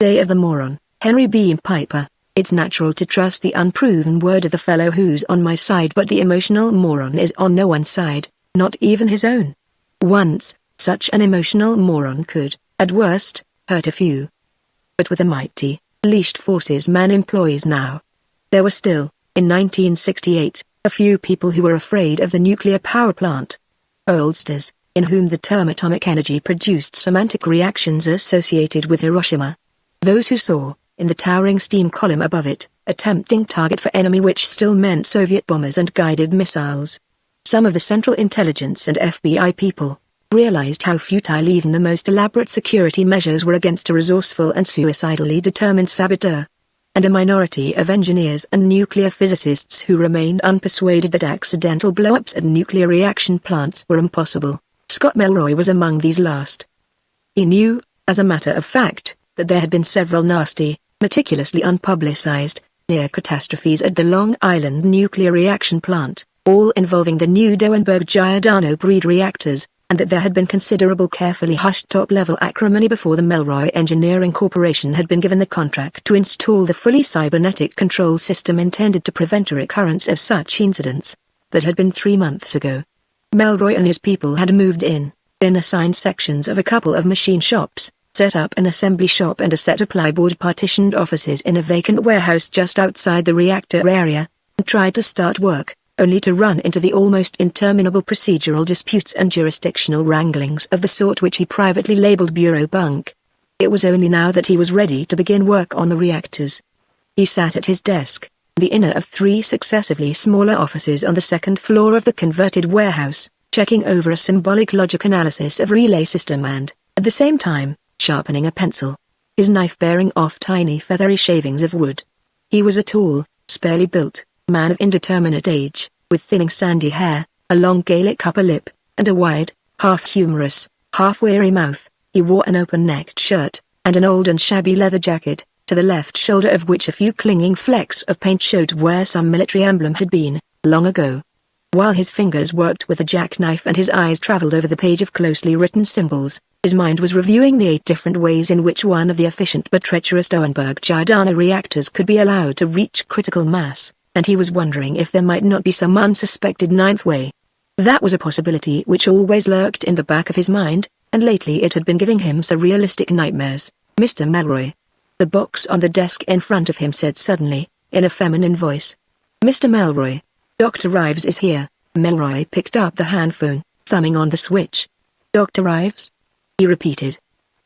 Day of the Moron, Henry B. Piper. It's natural to trust the unproven word of the fellow who's on my side, but the emotional moron is on no one's side, not even his own. Once, such an emotional moron could, at worst, hurt a few. But with the mighty, leashed forces man employs now, there were still, in 1968, a few people who were afraid of the nuclear power plant. Oldsters, in whom the term atomic energy produced semantic reactions associated with Hiroshima. Those who saw, in the towering steam column above it, a tempting target for enemy, which still meant Soviet bombers and guided missiles. Some of the Central Intelligence and FBI people realized how futile even the most elaborate security measures were against a resourceful and suicidally determined saboteur. And a minority of engineers and nuclear physicists who remained unpersuaded that accidental blow-ups at nuclear reaction plants were impossible. Scott Melroy was among these last. He knew, as a matter of fact, that there had been several nasty, meticulously unpublicized, near catastrophes at the Long Island nuclear reaction plant, all involving the new Dauenberg-Giordano breed reactors, and that there had been considerable carefully hushed top-level acrimony before the Melroy Engineering Corporation had been given the contract to install the fully cybernetic control system intended to prevent a recurrence of such incidents. That had been 3 months ago. Melroy and his people had moved in, been assigned sections of a couple of machine shops, set up an assembly shop and a set of plyboard partitioned offices in a vacant warehouse just outside the reactor area, and tried to start work, only to run into the almost interminable procedural disputes and jurisdictional wranglings of the sort which he privately labeled bureau bunk. It was only now that he was ready to begin work on the reactors. He sat at his desk, the inner of 3 successively smaller offices on the second floor of the converted warehouse, checking over a symbolic logic analysis of relay system and, at the same time, sharpening a pencil, his knife bearing off tiny feathery shavings of wood. He was a tall, sparely built man of indeterminate age, with thinning sandy hair, a long Gaelic upper lip, and a wide, half-humorous, half-weary mouth. He wore an open-necked shirt, and an old and shabby leather jacket, to the left shoulder of which a few clinging flecks of paint showed where some military emblem had been, long ago. While his fingers worked with a jackknife and his eyes traveled over the page of closely written symbols, his mind was reviewing the 8 different ways in which one of the efficient but treacherous Dauenberg-Giordano reactors could be allowed to reach critical mass, and he was wondering if there might not be some unsuspected 9th way. That was a possibility which always lurked in the back of his mind, and lately it had been giving him surrealistic nightmares. Mr. Melroy. The box on the desk in front of him said suddenly, in a feminine voice. Mr. Melroy. Dr. Rives is here. Melroy picked up the handphone, thumbing on the switch. Dr. Rives? He repeated.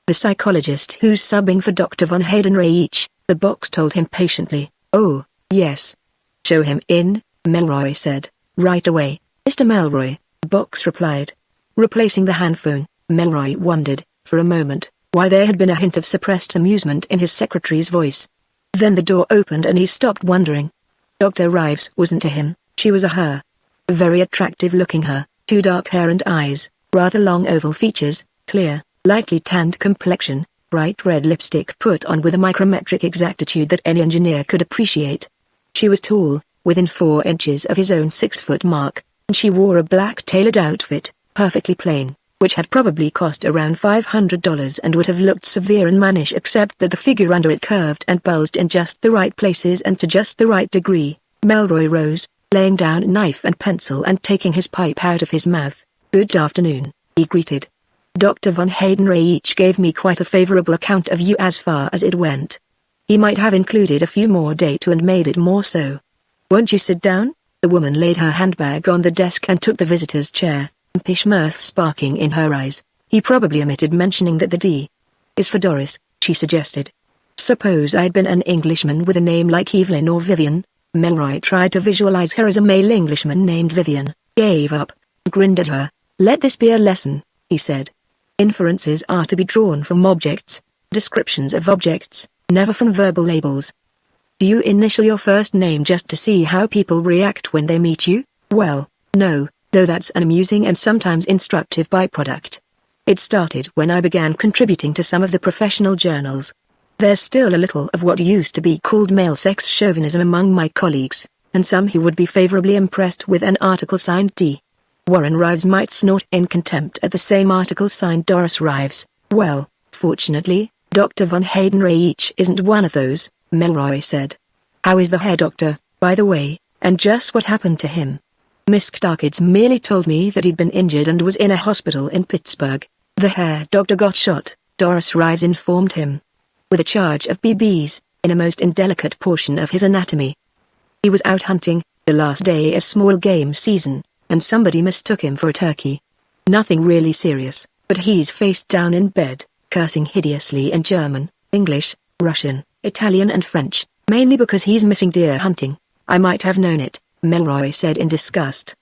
The psychologist who's subbing for Dr. von Hayden-Reich, the box told him patiently. Oh, yes. Show him in, Melroy said, right away. Mr. Melroy, the box replied. Replacing the handphone, Melroy wondered, for a moment, why there had been a hint of suppressed amusement in his secretary's voice. Then the door opened and he stopped wondering. Dr. Rives wasn't a him, she was a her. A very attractive-looking her, 2 dark hair and eyes, rather long oval features, clear, lightly tanned complexion, bright red lipstick put on with a micrometric exactitude that any engineer could appreciate. She was tall, within 4 inches of his own 6-foot mark, and she wore a black tailored outfit, perfectly plain, which had probably cost around $500 and would have looked severe and mannish except that the figure under it curved and bulged in just the right places and to just the right degree. Melroy rose, laying down knife and pencil and taking his pipe out of his mouth. Good afternoon, he greeted. Dr. von Hayden-Reich gave me quite a favorable account of you as far as it went. He might have included a few more data and made it more so. Won't you sit down? The woman laid her handbag on the desk and took the visitor's chair, impish mirth sparking in her eyes. He probably omitted mentioning that the D is for Doris, she suggested. Suppose I'd been an Englishman with a name like Evelyn or Vivian. Melroy tried to visualize her as a male Englishman named Vivian, gave up, grinned at her. Let this be a lesson, he said. Inferences are to be drawn from objects, descriptions of objects, never from verbal labels. Do you initial your first name just to see how people react when they meet you? Well, no, though that's an amusing and sometimes instructive byproduct. It started when I began contributing to some of the professional journals. There's still a little of what used to be called male sex chauvinism among my colleagues, and some who would be favorably impressed with an article signed D. Warren Rives might snort in contempt at the same article signed Doris Rives. Well, fortunately, Dr. von Hayden-Reich isn't one of those, Melroy said. How is the hair doctor, by the way, and just what happened to him? Miss Starkids merely told me that he'd been injured and was in a hospital in Pittsburgh. The hair doctor got shot, Doris Rives informed him. With a charge of BBs, in a most indelicate portion of his anatomy. He was out hunting, the last day of small game season, and somebody mistook him for a turkey. Nothing really serious, but he's face down in bed, cursing hideously in German, English, Russian, Italian and French, mainly because he's missing deer hunting. I might have known it, Melroy said in disgust.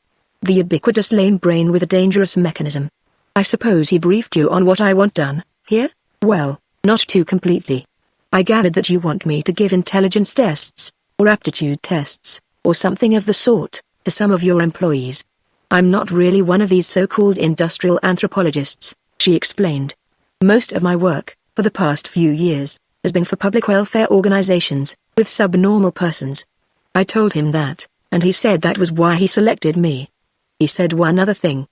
The ubiquitous lame brain with a dangerous mechanism. I suppose he briefed you on what I want done, here? Well, not too completely. I gathered that you want me to give intelligence tests, or aptitude tests, or something of the sort, to some of your employees. I'm not really one of these so-called industrial anthropologists, she explained. Most of my work, for the past few years, has been for public welfare organizations, with subnormal persons. I told him that, and he said that was why he selected me. He said one other thing.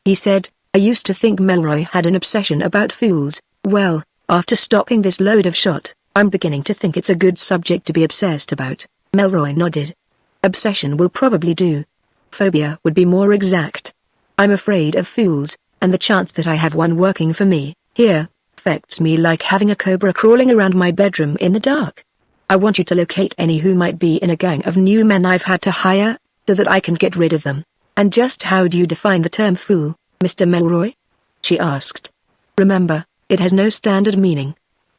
He said, I used to think Melroy had an obsession about fools. Well, after stopping this load of shot, I'm beginning to think it's a good subject to be obsessed about. Melroy nodded. Obsession will probably do. Phobia would be more exact. I'm afraid of fools, and the chance that I have one working for me, here, affects me like having a cobra crawling around my bedroom in the dark. I want you to locate any who might be in a gang of new men I've had to hire, so that I can get rid of them. And just how do you define the term fool, Mr. Melroy? She asked. Remember, it has no standard meaning.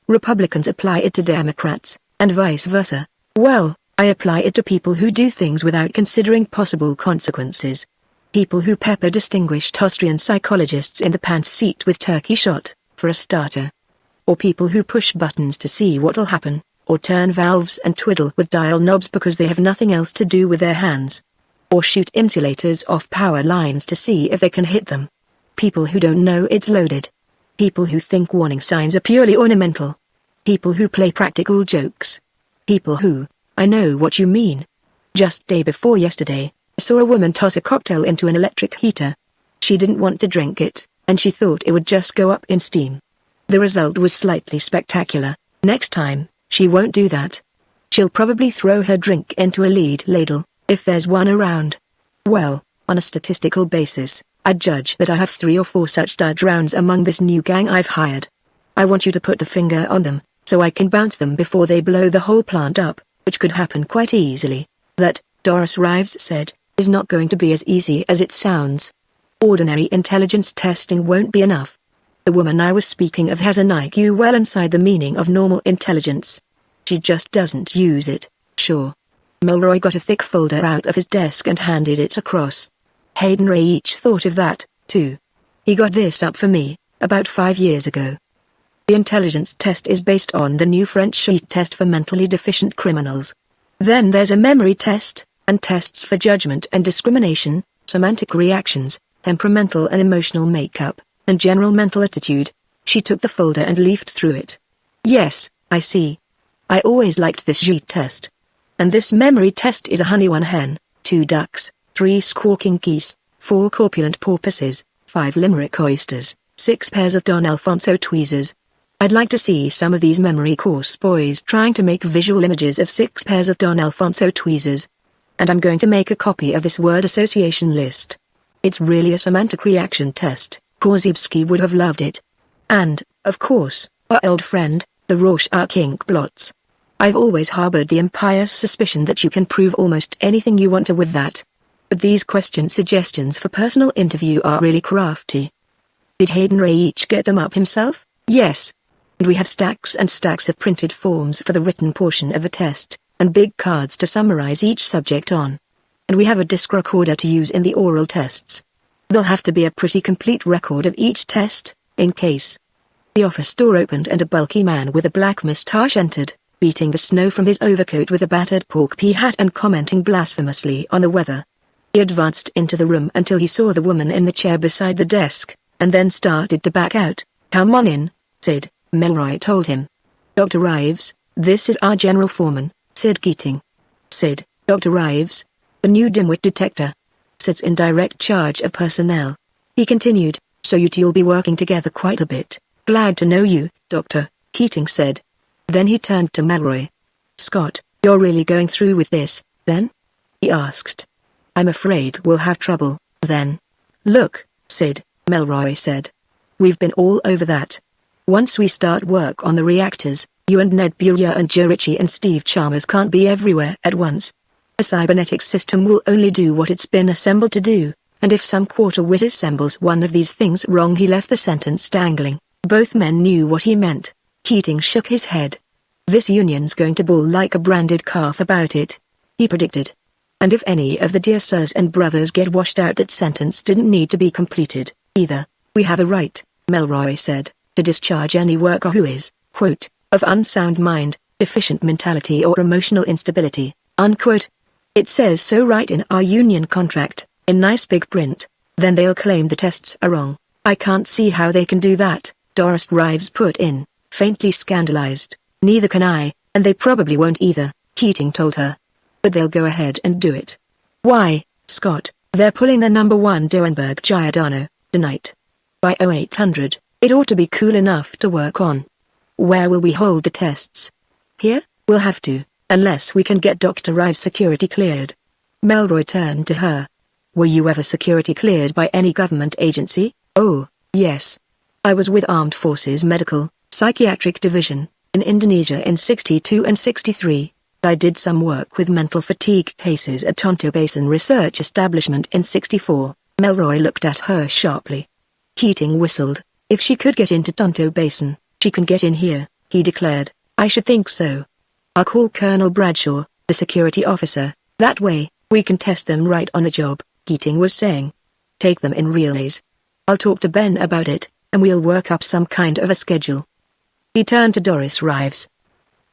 Republicans apply it to Democrats, and vice versa. Well, I apply it to people who do things without considering possible consequences. People who pepper distinguished Austrian psychologists in the pants seat with turkey shot, for a starter. Or people who push buttons to see what'll happen, or turn valves and twiddle with dial knobs because they have nothing else to do with their hands. Or shoot insulators off power lines to see if they can hit them. People who don't know it's loaded. People who think warning signs are purely ornamental. People who play practical jokes. People who, I know what you mean. Just day before yesterday, I saw a woman toss a cocktail into an electric heater. She didn't want to drink it, and she thought it would just go up in steam. The result was slightly spectacular. Next time, she won't do that. She'll probably throw her drink into a lead ladle, if there's one around. Well, on a statistical basis, I'd judge that I have 3 or 4 such dud rounds among this new gang I've hired. I want you to put the finger on them, so I can bounce them before they blow the whole plant up, which could happen quite easily. That, Doris Rives said, is not going to be as easy as it sounds. Ordinary intelligence testing won't be enough. The woman I was speaking of has an IQ well inside the meaning of normal intelligence. She just doesn't use it, sure. Melroy got a thick folder out of his desk and handed it across. Hayden-Reich thought of that, too. He got this up for me, about 5 years ago. The intelligence test is based on the new French sheet test for mentally deficient criminals. Then there's a memory test, and tests for judgment and discrimination, semantic reactions, temperamental and emotional makeup, and general mental attitude. She took the folder and leafed through it. Yes, I see. I always liked this sheet test. And this memory test is a honey 1 hen, 2 ducks, 3 squawking geese, 4 corpulent porpoises, 5 limerick oysters, 6 pairs of Don Alfonso tweezers. I'd like to see some of these memory course boys trying to make visual images of 6 pairs of Don Alfonso tweezers. And I'm going to make a copy of this word association list. It's really a semantic reaction test. Korzybski would have loved it. And, of course, our old friend, the Rorschach ink blots. I've always harbored the impious suspicion that you can prove almost anything you want to with that. But these question suggestions for personal interview are really crafty. Did Hayden-Reich get them up himself? Yes. And we have stacks and stacks of printed forms for the written portion of the test, and big cards to summarize each subject on. And we have a disc recorder to use in the oral tests. There'll have to be a pretty complete record of each test, in case. The office door opened and a bulky man with a black moustache entered, beating the snow from his overcoat with a battered pork pea hat and commenting blasphemously on the weather. He advanced into the room until he saw the woman in the chair beside the desk, and then started to back out. Come on in, Sid, Melroy told him. Dr. Rives, this is our general foreman, Sid Keating. Sid, Dr. Rives, the new dimwit detector. Sid's in direct charge of personnel. He continued, so you two'll be working together quite a bit. Glad to know you, Doctor. Keating said. Then he turned to Melroy. Scott, you're really going through with this, then? He asked. I'm afraid we'll have trouble, then. Look, Sid, Melroy said. We've been all over that. Once we start work on the reactors, you and Ned Bueria and Joe Ritchie and Steve Chalmers can't be everywhere at once. A cybernetics system will only do what it's been assembled to do, and if some quarter-wit assembles one of these things wrong. He left the sentence dangling. Both men knew what he meant. Keating shook his head. This union's going to bawl like a branded calf about it, he predicted. And if any of the dear sirs and brothers get washed out, that sentence didn't need to be completed, either. We have a right, Melroy said, to discharge any worker who is, quote, of unsound mind, deficient mentality or emotional instability, unquote. It says so right in our union contract, in nice big print. Then they'll claim the tests are wrong. I can't see how they can do that, Doris Rives put in, faintly scandalized. Neither can I, and they probably won't either, Keating told her. But they'll go ahead and do it. Why, Scott, they're pulling their number 1 Doenberg Giordano, tonight. By 0800, it ought to be cool enough to work on. Where will we hold the tests? Here? We'll have to, unless we can get Dr. Rives security cleared. Melroy turned to her. Were you ever security cleared by any government agency? Oh, yes. I was with Armed Forces Medical, Psychiatric Division, in Indonesia in 62 and 63. I did some work with mental fatigue cases at Tonto Basin Research Establishment in 64. Melroy looked at her sharply. Keating whistled. If she could get into Tonto Basin, she can get in here, he declared. I should think so. I'll call Colonel Bradshaw, the security officer. That way, we can test them right on the job, Keating was saying. Take them in relays. I'll talk to Ben about it, and we'll work up some kind of a schedule. He turned to Doris Rives.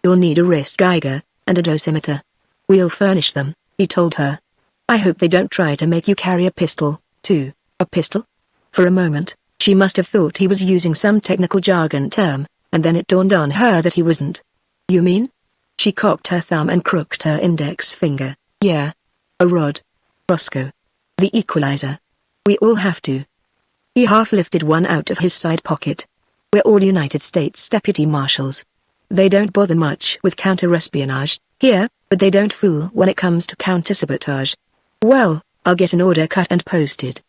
You'll need a wrist geiger, and a dosimeter. We'll furnish them, he told her. I hope they don't try to make you carry a pistol, too. A pistol? For a moment, she must have thought he was using some technical jargon term, and then it dawned on her that he wasn't. You mean? She cocked her thumb and crooked her index finger. Yeah. A rod. Roscoe. The equalizer. We all have to. He half lifted one out of his side pocket. We're all United States Deputy Marshals. They don't bother much with counter-espionage here, but they don't fool when it comes to counter-sabotage. Well, I'll get an order cut and posted.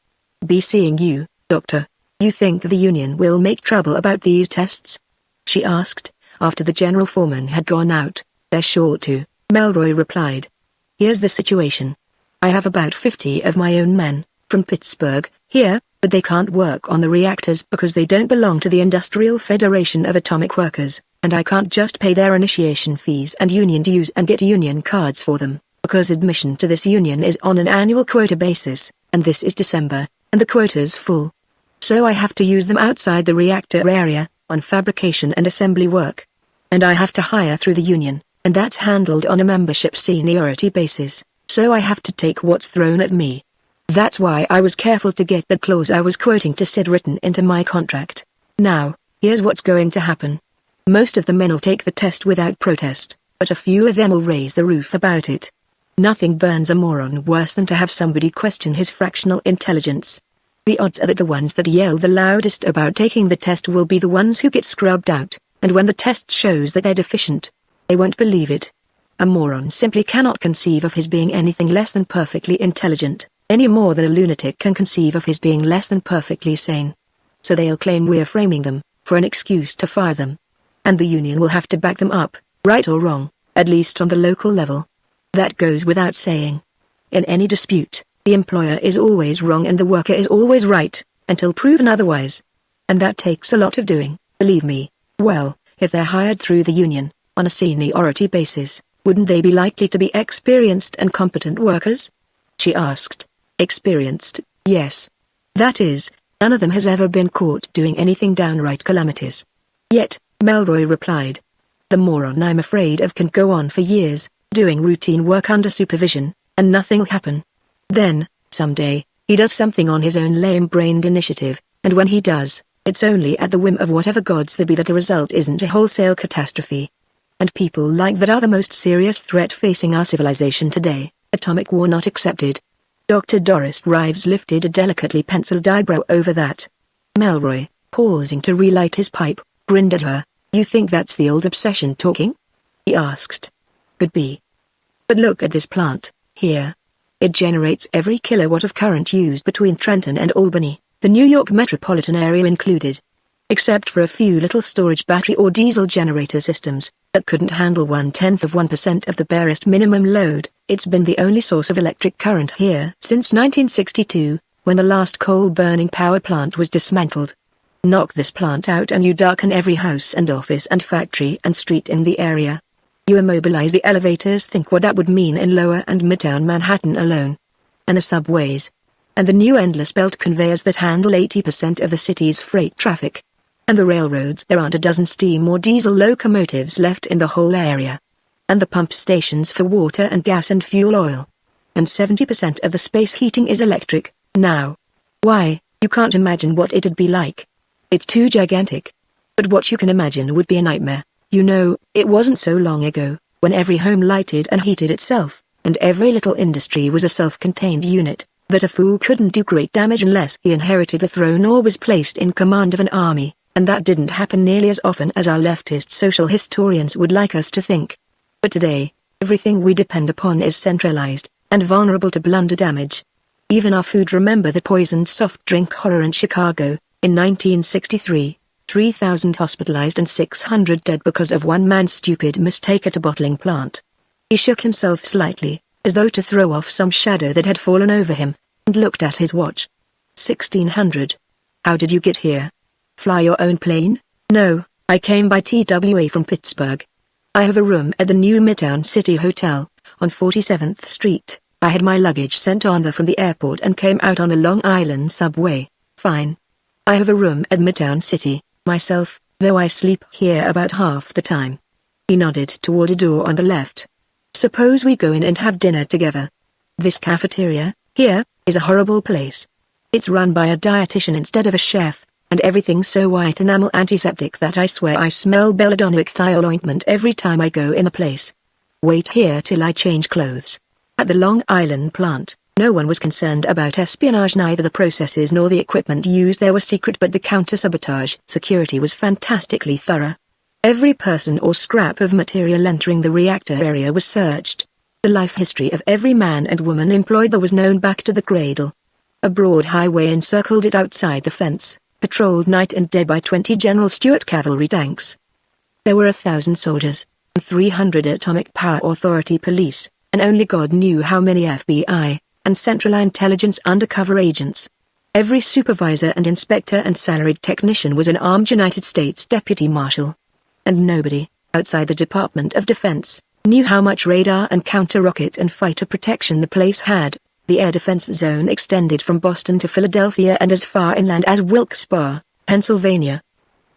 Be seeing you, Doctor. You think the Union will make trouble about these tests? She asked, after the general foreman had gone out. They're sure to, Melroy replied. Here's the situation. I have about 50 of my own men, from Pittsburgh, here, but they can't work on the reactors because they don't belong to the Industrial Federation of Atomic Workers, and I can't just pay their initiation fees and union dues and get union cards for them, because admission to this union is on an annual quota basis, and this is December, and the quota's full. So I have to use them outside the reactor area, on fabrication and assembly work. And I have to hire through the union, and that's handled on a membership seniority basis, so I have to take what's thrown at me. That's why I was careful to get the clause I was quoting to Sid written into my contract. Now, here's what's going to happen. Most of the men will take the test without protest, but a few of them will raise the roof about it. Nothing burns a moron worse than to have somebody question his fractional intelligence. The odds are that the ones that yell the loudest about taking the test will be the ones who get scrubbed out, and when the test shows that they're deficient, they won't believe it. A moron simply cannot conceive of his being anything less than perfectly intelligent, any more than a lunatic can conceive of his being less than perfectly sane. So they'll claim we're framing them, for an excuse to fire them. And the union will have to back them up, right or wrong, at least on the local level. That goes without saying. In any dispute, the employer is always wrong and the worker is always right, until proven otherwise. And that takes a lot of doing, believe me. Well, if they're hired through the union, on a seniority basis, wouldn't they be likely to be experienced and competent workers? She asked. Experienced, yes. That is, none of them has ever been caught doing anything downright calamitous. Yet, Melroy replied. The moron I'm afraid of can go on for years, doing routine work under supervision, and nothing'll happen. Then, someday, he does something on his own lame-brained initiative, and when he does, it's only at the whim of whatever gods there be that the result isn't a wholesale catastrophe. And people like that are the most serious threat facing our civilization today, atomic war not excepted. Dr. Doris Rives lifted a delicately penciled eyebrow over that. Melroy, pausing to relight his pipe, grinned at her. You think that's the old obsession talking? He asked. Could be. But look at this plant, here. It generates every kilowatt of current used between Trenton and Albany, the New York metropolitan area included. Except for a few little storage battery or diesel generator systems that couldn't handle 1/10% of the barest minimum load, it's been the only source of electric current here since 1962, when the last coal-burning power plant was dismantled. Knock this plant out and you darken every house and office and factory and street in the area. You immobilize the elevators. Think what that would mean in Lower and Midtown Manhattan alone. And the subways. And the new endless belt conveyors that handle 80% of the city's freight traffic. And the railroads. There aren't a dozen steam or diesel locomotives left in the whole area. And the pump stations for water and gas and fuel oil. And 70% of the space heating is electric, now. Why, you can't imagine what it'd be like. It's too gigantic. But what you can imagine would be a nightmare. You know, it wasn't so long ago, when every home lighted and heated itself, and every little industry was a self-contained unit, that a fool couldn't do great damage unless he inherited the throne or was placed in command of an army, and that didn't happen nearly as often as our leftist social historians would like us to think. But today, everything we depend upon is centralized, and vulnerable to blunder damage. Even our food. Remember the poisoned soft drink horror in Chicago, in 1963? 3,000 hospitalized and 600 dead because of one man's stupid mistake at a bottling plant. He shook himself slightly, as though to throw off some shadow that had fallen over him, and looked at his watch. 1600. How did you get here? Fly your own plane? No, I came by TWA from Pittsburgh. I have a room at the new Midtown City Hotel, on 47th Street. I had my luggage sent on there from the airport and came out on the Long Island subway. Fine. I have a room at Midtown City. Myself, though I sleep here about half the time. He nodded toward a door on the left. Suppose we go in and have dinner together. This cafeteria, here, is a horrible place. It's run by a dietitian instead of a chef, and everything's so white enamel antiseptic that I swear I smell belladonic thiol ointment every time I go in the place. Wait here till I change clothes. At the Long Island plant, no one was concerned about espionage. Neither the processes nor the equipment used there were secret, but the counter-sabotage security was fantastically thorough. Every person or scrap of material entering the reactor area was searched. The life history of every man and woman employed there was known back to the cradle. A broad highway encircled it outside the fence, patrolled night and day by 20 General Stuart cavalry tanks. There were 1,000 soldiers, and 300 Atomic Power Authority police, and only God knew how many FBI and Central Intelligence undercover agents. Every supervisor and inspector and salaried technician was an armed United States deputy marshal. And nobody, outside the Department of Defense, knew how much radar and counter-rocket and fighter protection the place had. The air defense zone extended from Boston to Philadelphia and as far inland as Wilkes-Barre, Pennsylvania.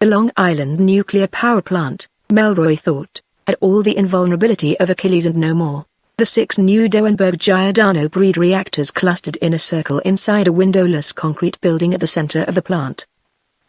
The Long Island nuclear power plant, Melroy thought, had all the invulnerability of Achilles and no more. The 6 new Dauenberg Giordano breed reactors clustered in a circle inside a windowless concrete building at the center of the plant.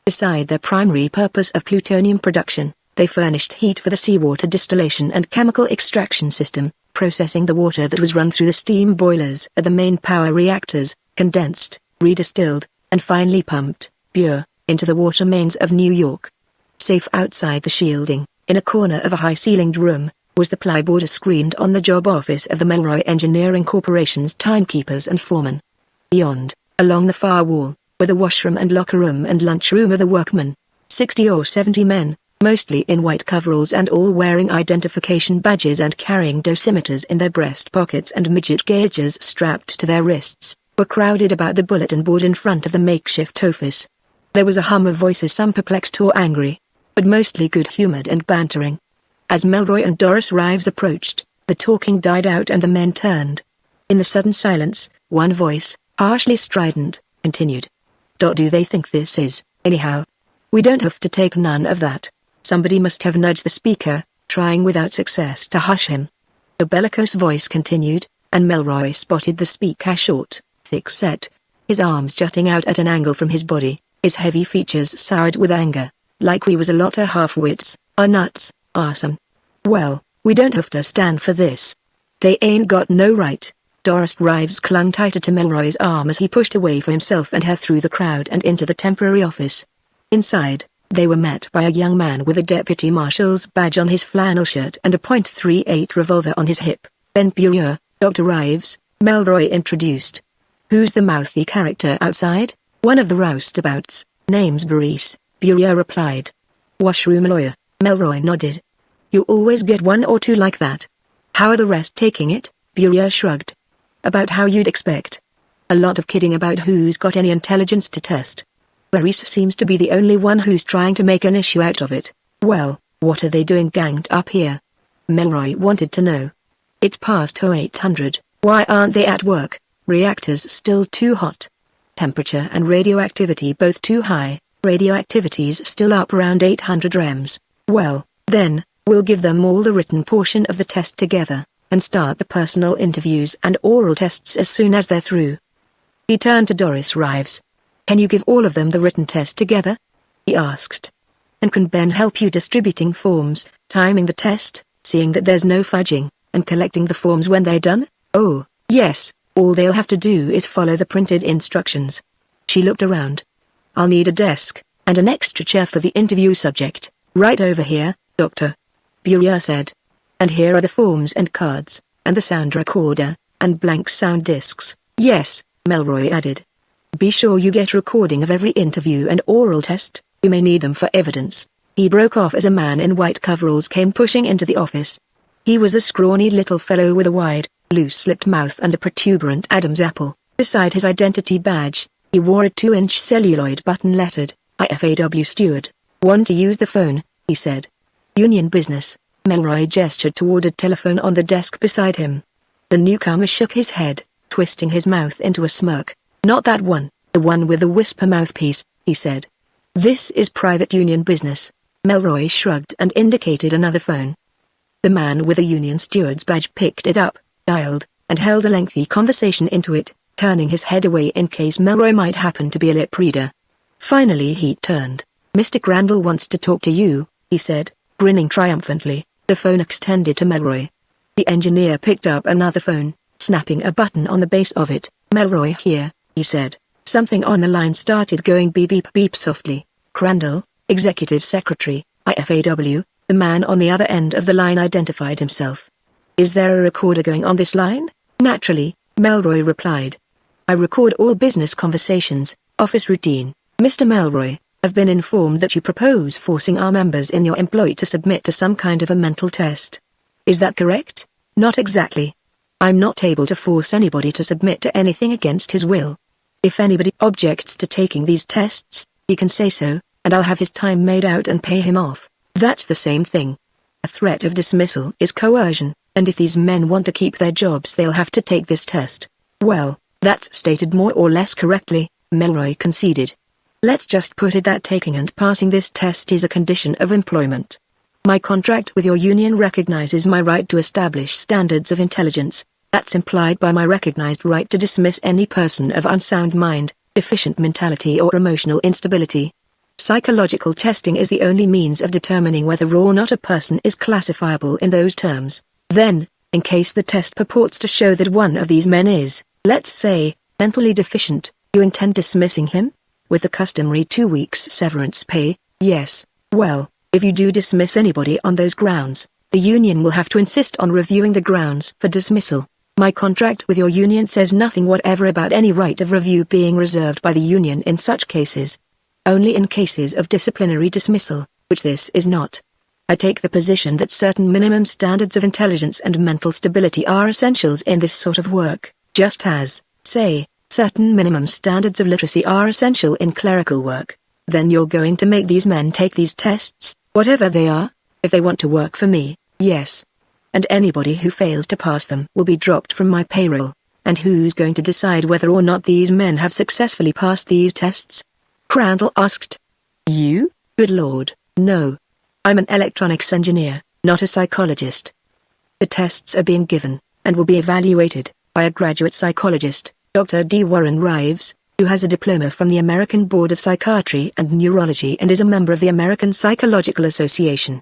Beside their primary purpose of plutonium production, they furnished heat for the seawater distillation and chemical extraction system, processing the water that was run through the steam boilers at the main power reactors, condensed, redistilled, and finally pumped, pure, into the water mains of New York. Safe outside the shielding, in a corner of a high-ceilinged room, was the plyboard screened on-the-job office of the Melroy Engineering Corporation's timekeepers and foremen. Beyond, along the far wall, were the washroom and locker room and lunchroom of the workmen, 60 or 70 men, mostly in white coveralls and all wearing identification badges and carrying dosimeters in their breast pockets and midget gauges strapped to their wrists, were crowded about the bulletin board in front of the makeshift office. There was a hum of voices, some perplexed or angry, but mostly good-humored and bantering. As Melroy and Doris Rives approached, the talking died out and the men turned. In the sudden silence, one voice, harshly strident, continued. Do they think this is, anyhow? We don't have to take none of that. Somebody must have nudged the speaker, trying without success to hush him. The bellicose voice continued, and Melroy spotted the speaker short, thick-set, his arms jutting out at an angle from his body, his heavy features soured with anger, like we was a lot of half-wits, or nuts. Awesome. Well, we don't have to stand for this. They ain't got no right. Doris Rives clung tighter to Melroy's arm as he pushed away for himself and her through the crowd and into the temporary office. Inside, They were met by a young man with a deputy marshal's badge on his flannel shirt and a .38 revolver on his hip. "Bonjour, Dr. Rives," Melroy introduced. "Who's the mouthy character outside?" "One of the roustabouts, name's Boris," Burier replied. "Washroom lawyer," Melroy nodded. "You always get one or two like that. How are the rest taking it?" Burier shrugged. "About how you'd expect. A lot of kidding about who's got any intelligence to test. Boris seems to be the only one who's trying to make an issue out of it." "Well, what are they doing ganged up here?" Melroy wanted to know. "It's past 0800, why aren't they at work? Reactors still too hot. Temperature and radioactivity both too high, radioactivity's still up around 800 rems. Well, then, we'll give them all the written portion of the test together, and start the personal interviews and oral tests as soon as they're through." He turned to Doris Rives. "Can you give all of them the written test together?" he asked. "And can Ben help you distributing forms, timing the test, seeing that there's no fudging, and collecting the forms when they're done?" "Oh, yes, all they'll have to do is follow the printed instructions." She looked around. "I'll need a desk, and an extra chair for the interview subject, right over here, Doctor," Burier said. "And here are the forms and cards, and the sound recorder, and blank sound discs." "Yes," Melroy added. "Be sure you get recording of every interview and oral test, you may need them for evidence." He broke off as a man in white coveralls came pushing into the office. He was a scrawny little fellow with a wide, loose-lipped mouth and a protuberant Adam's apple. Beside his identity badge, he wore a 2-inch celluloid button lettered, IFAW Steward. "Want to use the phone," he said. "Union business." Melroy gestured toward a telephone on the desk beside him. The newcomer shook his head, twisting his mouth into a smirk. "Not that one, the one with the whisper mouthpiece," he said. "This is private union business." Melroy shrugged and indicated another phone. The man with the union steward's badge picked it up, dialed, and held a lengthy conversation into it, turning his head away in case Melroy might happen to be a lip reader. Finally he turned. "Mr. Crandall wants to talk to you," he said, grinning triumphantly. The phone extended to Melroy. The engineer picked up another phone, snapping a button on the base of it. "Melroy here," he said. Something on the line started going beep beep beep softly. "Crandall, Executive Secretary, IFAW," the man on the other end of the line identified himself. "Is there a recorder going on this line?" "Naturally," Melroy replied. "I record all business conversations, office routine." "Mr. Melroy, I've been informed that you propose forcing our members in your employ to submit to some kind of a mental test. Is that correct?" "Not exactly. I'm not able to force anybody to submit to anything against his will. If anybody objects to taking these tests, he can say so, and I'll have his time made out and pay him off. That's the same thing. A threat of dismissal is coercion, and if these men want to keep their jobs they'll have to take this test." "Well, that's stated more or less correctly," Melroy conceded. "Let's just put it that taking and passing this test is a condition of employment. My contract with your union recognizes my right to establish standards of intelligence. That's implied by my recognized right to dismiss any person of unsound mind, deficient mentality or emotional instability. Psychological testing is the only means of determining whether or not a person is classifiable in those terms. Then, in case the test purports to show that one of these men is, let's say, mentally deficient, you intend dismissing him? With the customary 2 weeks severance pay?" "Yes." "Well, if you do dismiss anybody on those grounds, the union will have to insist on reviewing the grounds for dismissal. My contract with your union says nothing whatever about any right of review being reserved by the union in such cases. Only in cases of disciplinary dismissal, which this is not. I take the position that certain minimum standards of intelligence and mental stability are essentials in this sort of work, just as, say, certain minimum standards of literacy are essential in clerical work. Then you're going to make these men take these tests, whatever they are, if they want to work for me?" "Yes." "And anybody who fails to pass them will be dropped from my payroll. And who's going to decide whether or not these men have successfully passed these tests?" Crandall asked. "You? Good Lord, no. I'm an electronics engineer, not a psychologist. The tests are being given, and will be evaluated, by a graduate psychologist, Dr. D. Warren Rives, who has a diploma from the American Board of Psychiatry and Neurology and is a member of the American Psychological Association.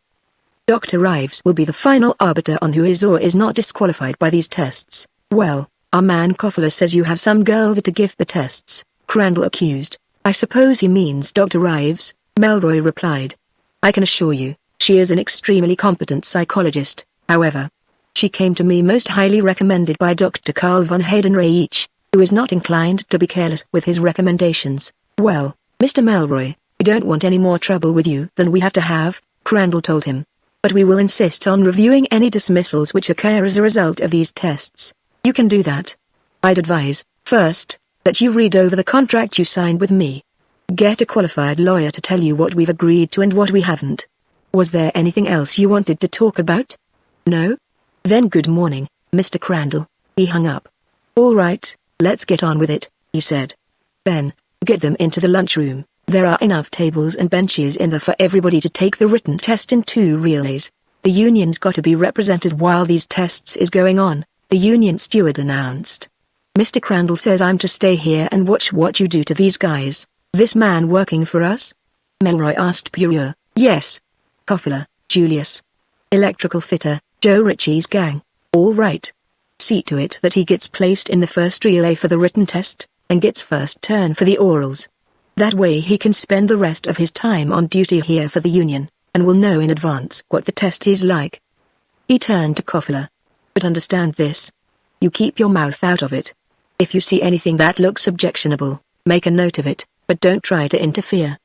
Dr. Rives will be the final arbiter on who is or is not disqualified by these tests." "Well, our man Koffler says you have some girl there to give the tests," Crandall accused. "I suppose he means Dr. Rives," Melroy replied. I can assure you, she is an extremely competent psychologist. However, she came to me most highly recommended by Dr. Carl von Hayden-Reich, who is not inclined to be careless with his recommendations. Well, Mr. Melroy, we don't want any more trouble with you than we have to have, Crandall told him. But we will insist on reviewing any dismissals which occur as a result of these tests. You can do that. I'd advise, first, that you read over the contract you signed with me. Get a qualified lawyer to tell you what we've agreed to and what we haven't. Was there anything else you wanted to talk about? No? Then good morning, Mr. Crandall. He hung up. All right, let's get on with it, he said. Ben, get them into the lunchroom. There are enough tables and benches in there for everybody to take the written test in 2 relays. The union's got to be represented while these tests is going on, the union steward announced. Mr. Crandall says I'm to stay here and watch what you do to these guys. This man working for us? Melroy asked Pure. Yes. Koffler, Julius. Electrical fitter, Joe Ritchie's gang. All right. See to it that he gets placed in the first relay for the written test, and gets first turn for the orals. That way he can spend the rest of his time on duty here for the union, and will know in advance what the test is like. He turned to Koffler. But understand this. You keep your mouth out of it. If you see anything that looks objectionable, make a note of it, but don't try to interfere.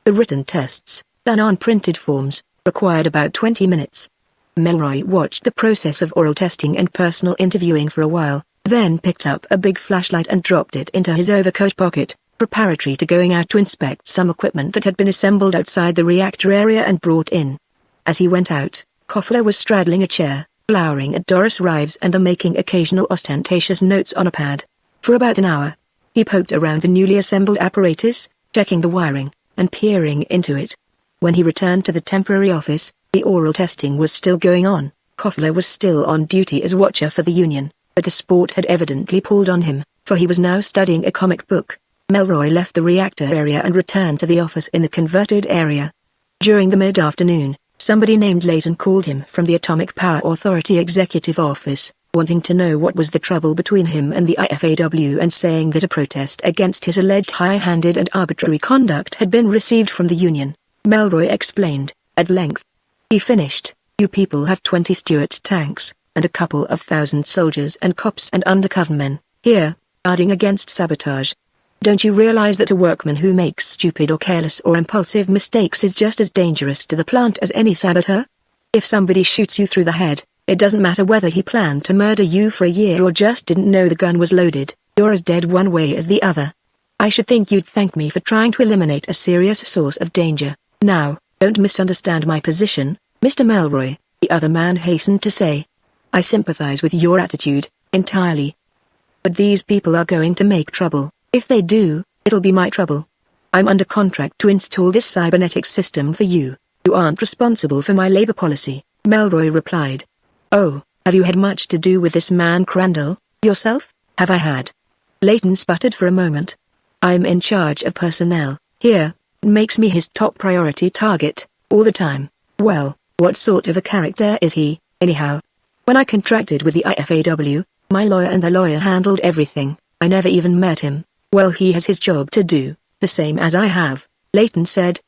The written tests, done on printed forms, required about 20 minutes. Melroy watched the process of oral testing and personal interviewing for a while, then picked up a big flashlight and dropped it into his overcoat pocket, preparatory to going out to inspect some equipment that had been assembled outside the reactor area and brought in. As he went out, Koffler was straddling a chair, glowering at Doris Rives and making occasional ostentatious notes on a pad. For about an hour, he poked around the newly assembled apparatus, checking the wiring, and peering into it. When he returned to the temporary office, the oral testing was still going on. Koffler was still on duty as watcher for the union, but the sport had evidently pulled on him, for he was now studying a comic book. Melroy left the reactor area and returned to the office in the converted area. During the mid-afternoon, somebody named Layton called him from the Atomic Power Authority Executive Office, wanting to know what was the trouble between him and the IFAW and saying that a protest against his alleged high-handed and arbitrary conduct had been received from the union. Melroy explained, at length. He finished, you people have 20 Stuart tanks, and a couple of thousand soldiers and cops and undercover men, here, guarding against sabotage. Don't you realize that a workman who makes stupid or careless or impulsive mistakes is just as dangerous to the plant as any saboteur? If somebody shoots you through the head, it doesn't matter whether he planned to murder you for a year or just didn't know the gun was loaded, you're as dead one way as the other. I should think you'd thank me for trying to eliminate a serious source of danger. Now, don't misunderstand my position, Mr. Melroy, the other man hastened to say. I sympathize with your attitude, entirely. But these people are going to make trouble. If they do, it'll be my trouble. I'm under contract to install this cybernetics system for you. You aren't responsible for my labor policy, Melroy replied. Oh, have you had much to do with this man Crandall, yourself? Have I had? Layton sputtered for a moment. I'm in charge of personnel, here, makes me his top priority target, all the time. Well, what sort of a character is he, anyhow? When I contracted with the IFAW, my lawyer and the lawyer handled everything. I never even met him. Well, he has his job to do, the same as I have, Layton said.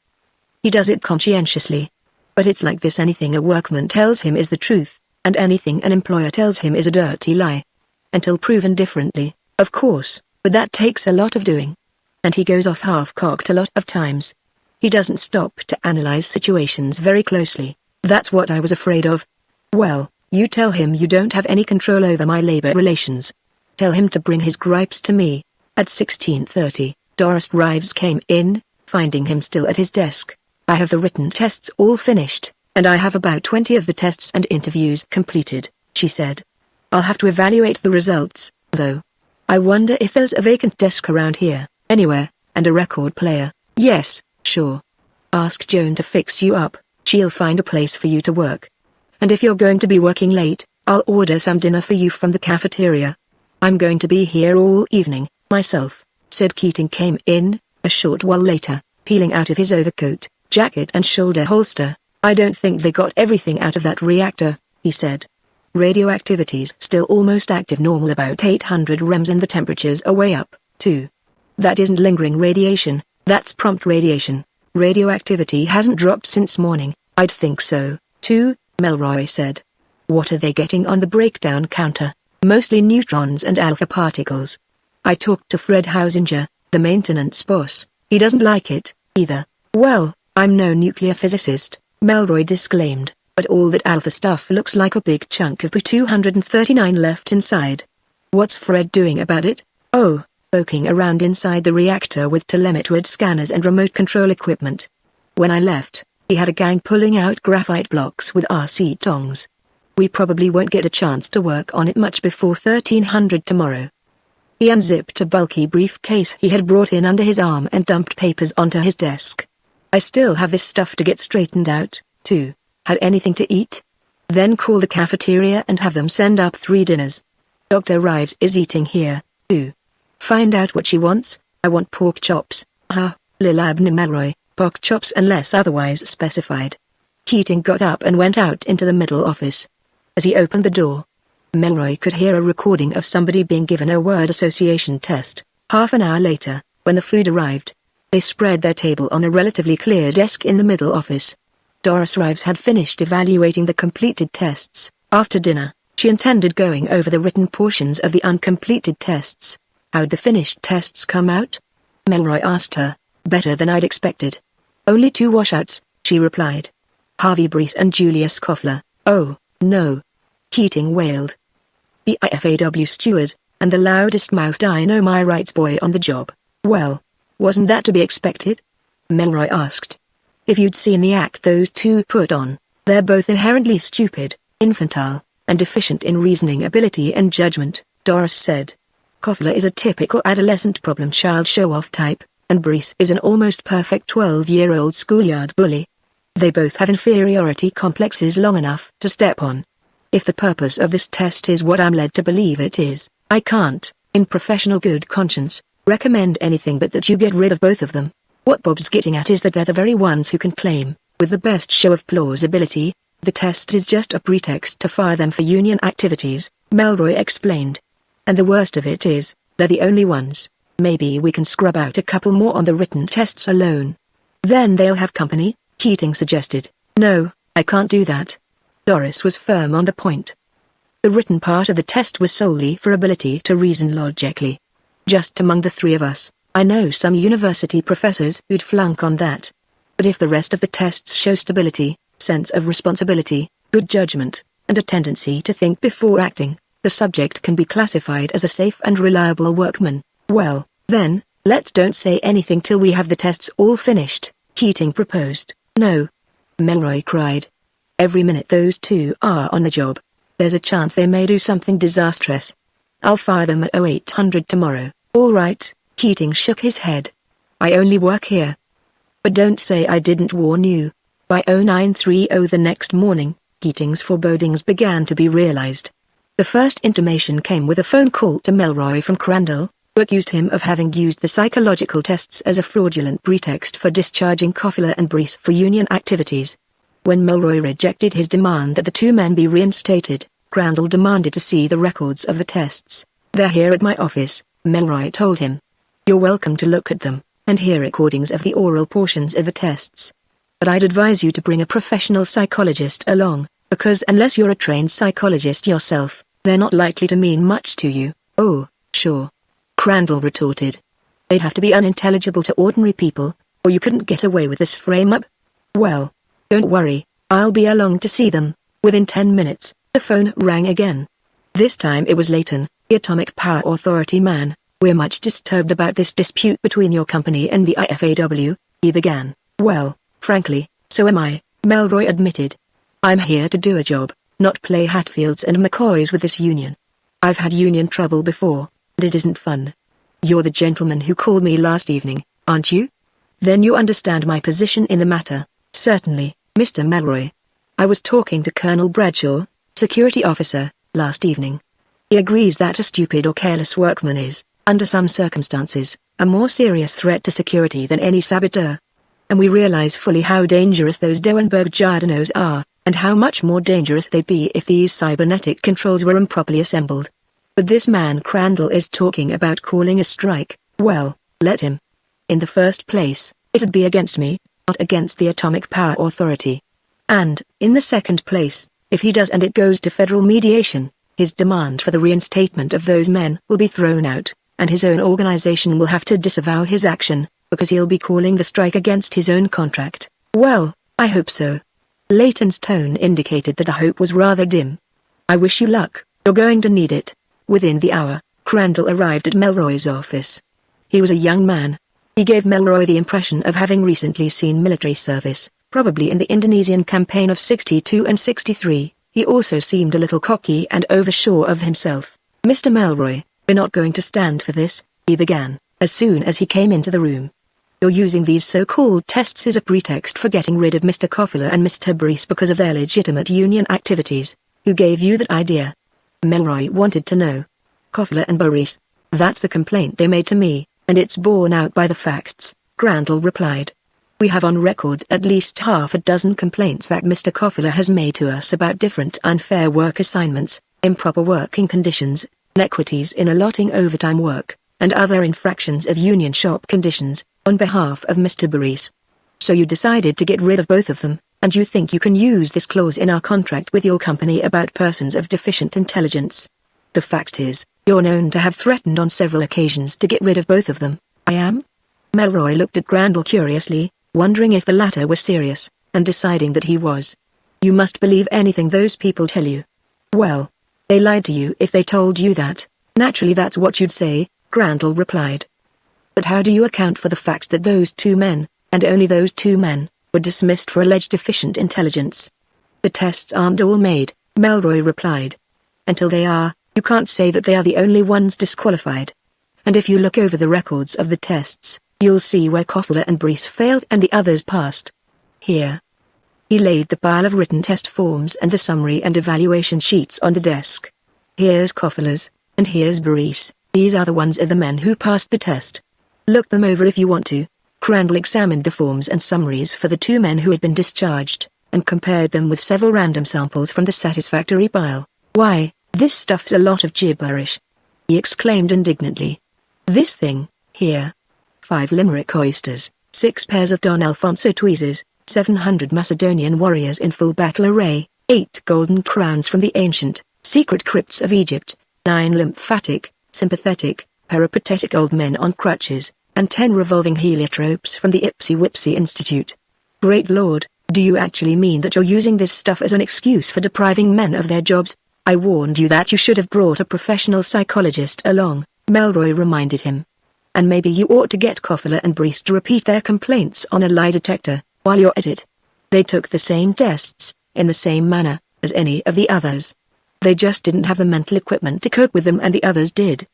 He does it conscientiously. But it's like this, anything a workman tells him is the truth, and anything an employer tells him is a dirty lie. Until proven differently, of course, but that takes a lot of doing. And he goes off half-cocked a lot of times. He doesn't stop to analyze situations very closely. That's what I was afraid of. Well, you tell him you don't have any control over my labor relations. Tell him to bring his gripes to me. At 16:30, Doris Rives came in, finding him still at his desk. I have the written tests all finished, and I have about 20 of the tests and interviews completed, she said. I'll have to evaluate the results, though. I wonder if there's a vacant desk around here, anywhere, and a record player. Yes, sure. Ask Joan to fix you up, she'll find a place for you to work. And if you're going to be working late, I'll order some dinner for you from the cafeteria. I'm going to be here all evening, myself, said Keating came in, a short while later, peeling out of his overcoat, jacket and shoulder holster. I don't think they got everything out of that reactor, he said. Radioactivity's still almost active, normal about 800 rems, and the temperatures are way up, too. That isn't lingering radiation, that's prompt radiation. Radioactivity hasn't dropped since morning. I'd think so, too, Melroy said. What are they getting on the breakdown counter? Mostly neutrons and alpha particles. I talked to Fred Hausinger, the maintenance boss. He doesn't like it, either. Well, I'm no nuclear physicist, Melroy disclaimed, but all that alpha stuff looks like a big chunk of P-239 left inside. What's Fred doing about it? Oh, poking around inside the reactor with telemetrid scanners and remote control equipment. When I left, he had a gang pulling out graphite blocks with RC tongs. We probably won't get a chance to work on it much before 1300 tomorrow. He unzipped a bulky briefcase he had brought in under his arm and dumped papers onto his desk. I still have this stuff to get straightened out, too. Had anything to eat? Then call the cafeteria and have them send up 3 dinners. Dr. Rives is eating here, too. Find out what she wants. I want pork chops. Lilabna Melroy, pork chops unless otherwise specified. Keating got up and went out into the middle office. As he opened the door, Melroy could hear a recording of somebody being given a word association test. Half an hour later, when the food arrived, they spread their table on a relatively clear desk in the middle office. Doris Rives had finished evaluating the completed tests. After dinner, she intended going over the written portions of the uncompleted tests. How'd the finished tests come out? Melroy asked her. Better than I'd expected. Only 2 washouts, she replied. Harvey Brees and Julius Koffler. Oh, no. Keating wailed. The IFAW steward, and the loudest-mouthed I know my rights boy on the job. Well, wasn't that to be expected? Melroy asked. If you'd seen the act those 2 put on, they're both inherently stupid, infantile, and deficient in reasoning ability and judgment, Doris said. Koffler is a typical adolescent problem child show-off type, and Brees is an almost perfect 12-year-old schoolyard bully. They both have inferiority complexes long enough to step on. If the purpose of this test is what I'm led to believe it is, I can't, in professional good conscience, recommend anything but that you get rid of both of them. What Bob's getting at is that they're the very ones who can claim, with the best show of plausibility, the test is just a pretext to fire them for union activities, Melroy explained. And the worst of it is, they're the only ones. Maybe we can scrub out a couple more on the written tests alone. Then they'll have company, Keating suggested. No, I can't do that. Doris was firm on the point. The written part of the test was solely for ability to reason logically. Just among the 3 of us, I know some university professors who'd flunk on that. But if the rest of the tests show stability, sense of responsibility, good judgment, and a tendency to think before acting, the subject can be classified as a safe and reliable workman. Well, then, let's don't say anything till we have the tests all finished, Keating proposed. No. Melroy cried. Every minute those 2 are on the job, there's a chance they may do something disastrous. I'll fire them at 0800 tomorrow. All right, Keating shook his head. I only work here. But don't say I didn't warn you. By 0930 the next morning, Keating's forebodings began to be realized. The first intimation came with a phone call to Melroy from Crandall, who accused him of having used the psychological tests as a fraudulent pretext for discharging Koffler and Brees for union activities. When Melroy rejected his demand that the 2 men be reinstated, Crandall demanded to see the records of the tests. They're here at my office, Melroy told him. You're welcome to look at them, and hear recordings of the oral portions of the tests. But I'd advise you to bring a professional psychologist along, because unless you're a trained psychologist yourself, they're not likely to mean much to you. Oh, sure. Crandall retorted. They'd have to be unintelligible to ordinary people, or you couldn't get away with this frame-up. Well, don't worry, I'll be along to see them. Within 10 minutes, the phone rang again. This time it was Layton, the Atomic Power Authority man. We're much disturbed about this dispute between your company and the IFAW, he began. Well, frankly, so am I, Melroy admitted. I'm here to do a job, not play Hatfields and McCoys with this union. I've had union trouble before, and it isn't fun. You're the gentleman who called me last evening, aren't you? Then you understand my position in the matter. Certainly, Mr. Melroy. I was talking to Colonel Bradshaw, security officer, last evening. He agrees that a stupid or careless workman is, under some circumstances, a more serious threat to security than any saboteur. And we realize fully how dangerous those Doenberg Giardinos are, and how much more dangerous they'd be if these cybernetic controls were improperly assembled. But this man Crandall is talking about calling a strike. Well, let him. In the first place, it'd be against me, against the Atomic Power Authority. And, in the second place, if he does and it goes to federal mediation, his demand for the reinstatement of those men will be thrown out, and his own organization will have to disavow his action, because he'll be calling the strike against his own contract. Well, I hope so. Layton's tone indicated that the hope was rather dim. I wish you luck, you're going to need it. Within the hour, Crandall arrived at Melroy's office. He was a young man. He gave Melroy the impression of having recently seen military service, probably in the Indonesian campaign of 62 and 63. He also seemed a little cocky and oversure of himself. Mr. Melroy, we're not going to stand for this, he began, as soon as he came into the room. You're using these so-called tests as a pretext for getting rid of Mr. Koffler and Mr. Brees because of their legitimate union activities. Who gave you that idea? Melroy wanted to know. Koffler and Brees. That's the complaint they made to me, and it's borne out by the facts, Crandall replied. We have on record at least half a dozen complaints that Mr. Koffler has made to us about different unfair work assignments, improper working conditions, inequities in allotting overtime work, and other infractions of union shop conditions, on behalf of Mr. Brees. So you decided to get rid of both of them, and you think you can use this clause in our contract with your company about persons of deficient intelligence. The fact is, you're known to have threatened on several occasions to get rid of both of them. I am? Melroy looked at Crandall curiously, wondering if the latter were serious, and deciding that he was. You must believe anything those people tell you. Well, they lied to you if they told you that. Naturally that's what you'd say, Crandall replied. But how do you account for the fact that those two men, and only those two men, were dismissed for alleged deficient intelligence? The tests aren't all made, Melroy replied. Until they are, you can't say that they are the only ones disqualified. And if you look over the records of the tests, you'll see where Koffler and Brees failed and the others passed. Here. He laid the pile of written test forms and the summary and evaluation sheets on the desk. Here's Koffler's, and here's Brees. These are the ones of the men who passed the test. Look them over if you want to. Crandall examined the forms and summaries for the two men who had been discharged, and compared them with several random samples from the satisfactory pile. Why, this stuff's a lot of gibberish, he exclaimed indignantly. This thing, here. 5 Limerick oysters, 6 pairs of Don Alfonso tweezers, 700 Macedonian warriors in full battle array, 8 golden crowns from the ancient, secret crypts of Egypt, 9 lymphatic, sympathetic, peripatetic old men on crutches, and 10 revolving heliotropes from the Ipsy Wipsy Institute. Great Lord, do you actually mean that you're using this stuff as an excuse for depriving men of their jobs? I warned you that you should have brought a professional psychologist along, Melroy reminded him. And maybe you ought to get Koffler and Brees to repeat their complaints on a lie detector, while you're at it. They took the same tests, in the same manner, as any of the others. They just didn't have the mental equipment to cope with them and the others did.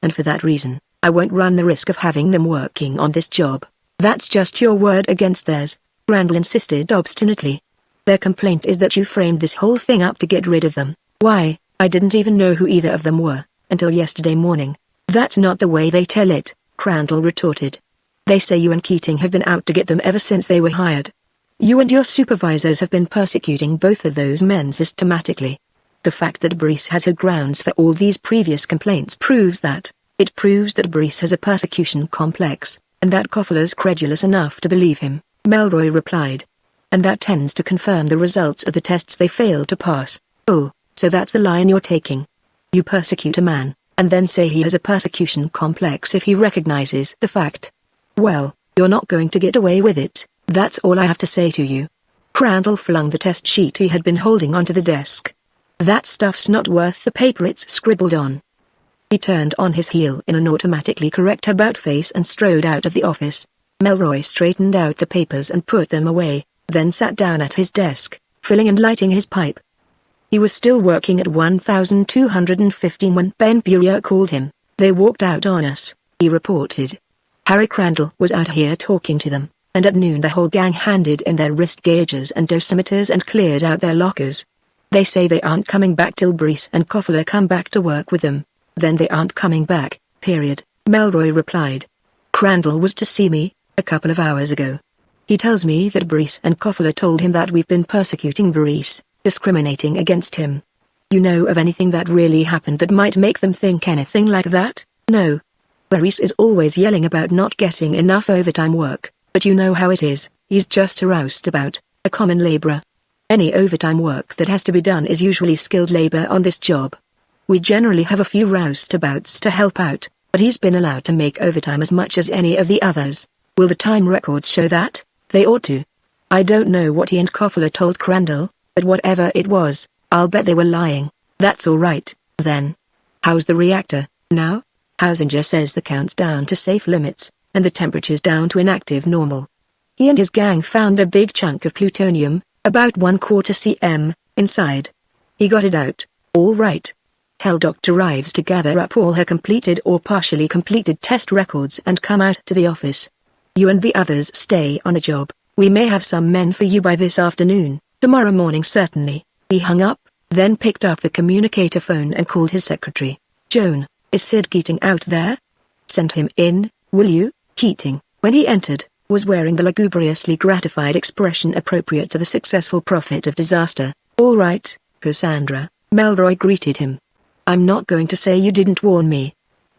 And for that reason, I won't run the risk of having them working on this job. That's just your word against theirs, Crandall insisted obstinately. Their complaint is that you framed this whole thing up to get rid of them. Why, I didn't even know who either of them were, until yesterday morning. That's not the way they tell it, Crandall retorted. They say you and Keating have been out to get them ever since they were hired. You and your supervisors have been persecuting both of those men systematically. The fact that Brees has had grounds for all these previous complaints proves that. It proves that Brees has a persecution complex, and that Koffler's credulous enough to believe him, Melroy replied. And that tends to confirm the results of the tests they failed to pass. Oh, so that's the line you're taking. You persecute a man, and then say he has a persecution complex if he recognizes the fact. Well, you're not going to get away with it, that's all I have to say to you. Crandall flung the test sheet he had been holding onto the desk. That stuff's not worth the paper it's scribbled on. He turned on his heel in an automatically correct about-face and strode out of the office. Melroy straightened out the papers and put them away, then sat down at his desk, filling and lighting his pipe. He was still working at 1215 when Ben Burier called him. They walked out on us, he reported. Harry Crandall was out here talking to them, and at noon the whole gang handed in their wrist gauges and dosimeters and cleared out their lockers. They say they aren't coming back till Brees and Koffler come back to work with them. Then they aren't coming back, period, Melroy replied. Crandall was to see me, a couple of hours ago. He tells me that Brees and Koffler told him that we've been persecuting Brees, discriminating against him. You know of anything that really happened that might make them think anything like that? No. Brees is always yelling about not getting enough overtime work, but you know how it is. He's just a roustabout, a common laborer. Any overtime work that has to be done is usually skilled labor on this job. We generally have a few roustabouts to help out, but he's been allowed to make overtime as much as any of the others. Will the time records show that? They ought to. I don't know what he and Koffler told Crandall, but whatever it was, I'll bet they were lying. That's all right, then. How's the reactor, now? Hausinger says the count's down to safe limits, and the temperature's down to inactive normal. He and his gang found a big chunk of plutonium, about 1/4 cm, inside. He got it out, all right. Tell Dr. Ives to gather up all her completed or partially completed test records and come out to the office. You and the others stay on the job. We may have some men for you by this afternoon, tomorrow morning certainly. He hung up, then picked up the communicator phone and called his secretary. Joan, is Sid Keating out there? Send him in, will you? Keating, when he entered, was wearing the lugubriously gratified expression appropriate to the successful prophet of disaster. All right, Cassandra, Melroy greeted him. I'm not going to say you didn't warn me.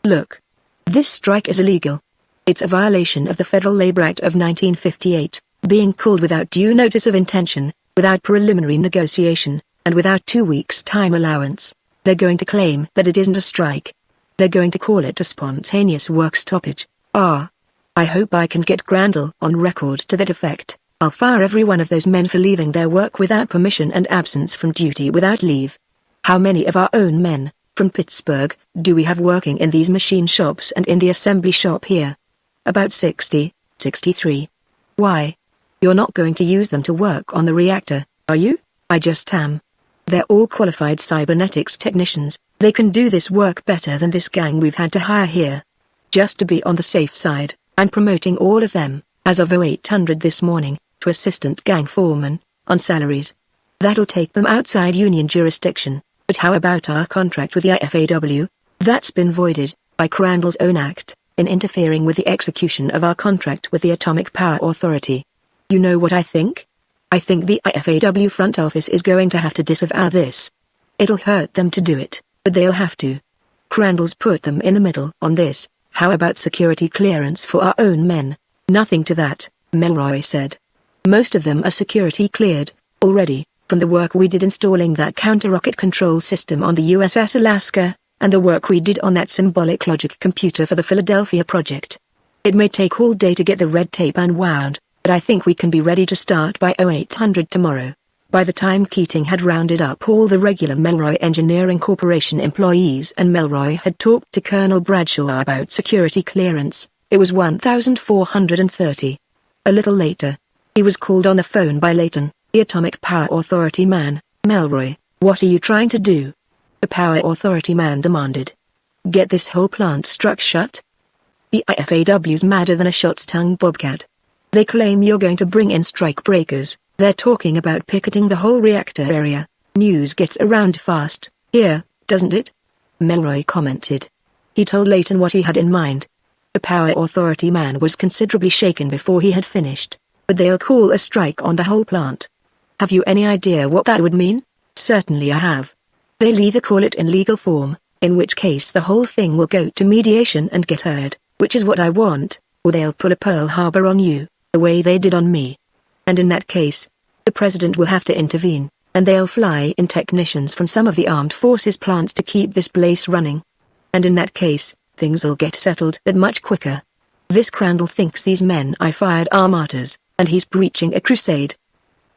Look. This strike is illegal. It's a violation of the Federal Labor Act of 1958, being called without due notice of intention, without preliminary negotiation, and without 2 weeks' time allowance. They're going to claim that it isn't a strike. They're going to call it a spontaneous work stoppage. I hope I can get Crandall on record to that effect. I'll fire every one of those men for leaving their work without permission and absence from duty without leave. How many of our own men, from Pittsburgh, do we have working in these machine shops and in the assembly shop here? About 60, 63. Why? You're not going to use them to work on the reactor, are you? I just am. They're all qualified cybernetics technicians. They can do this work better than this gang we've had to hire here. Just to be on the safe side, I'm promoting all of them, as of 0800 this morning, to assistant gang foreman, on salaries. That'll take them outside union jurisdiction, but how about our contract with the IFAW? That's been voided, by Crandall's own act, in interfering with the execution of our contract with the Atomic Power Authority. You know what I think? I think the IFAW front office is going to have to disavow this. It'll hurt them to do it, but they'll have to. Crandall's put them in the middle on this. How about security clearance for our own men? Nothing to that, Melroy said. Most of them are security cleared, already, from the work we did installing that counter-rocket control system on the USS Alaska, and the work we did on that symbolic logic computer for the Philadelphia project. It may take all day to get the red tape unwound, but I think we can be ready to start by 0800 tomorrow. By the time Keating had rounded up all the regular Melroy Engineering Corporation employees and Melroy had talked to Colonel Bradshaw about security clearance, it was 1,430. A little later, he was called on the phone by Layton, the Atomic Power Authority man. Melroy, what are you trying to do? The Power Authority man demanded. Get this whole plant struck shut? The IFAW's madder than a shot's-tongue bobcat. They claim you're going to bring in strike breakers. They're talking about picketing the whole reactor area. News gets around fast, here, doesn't it? Melroy commented. He told Layton what he had in mind. The Power Authority man was considerably shaken before he had finished. But they'll call a strike on the whole plant. Have you any idea what that would mean? Certainly I have. They'll either call it in legal form, in which case the whole thing will go to mediation and get heard, which is what I want, or they'll pull a Pearl Harbor on you, the way they did on me. And in that case, the president will have to intervene, and they'll fly in technicians from some of the armed forces plants to keep this place running. And in that case, things'll get settled that much quicker. This Crandall thinks these men I fired are martyrs, and he's preaching a crusade.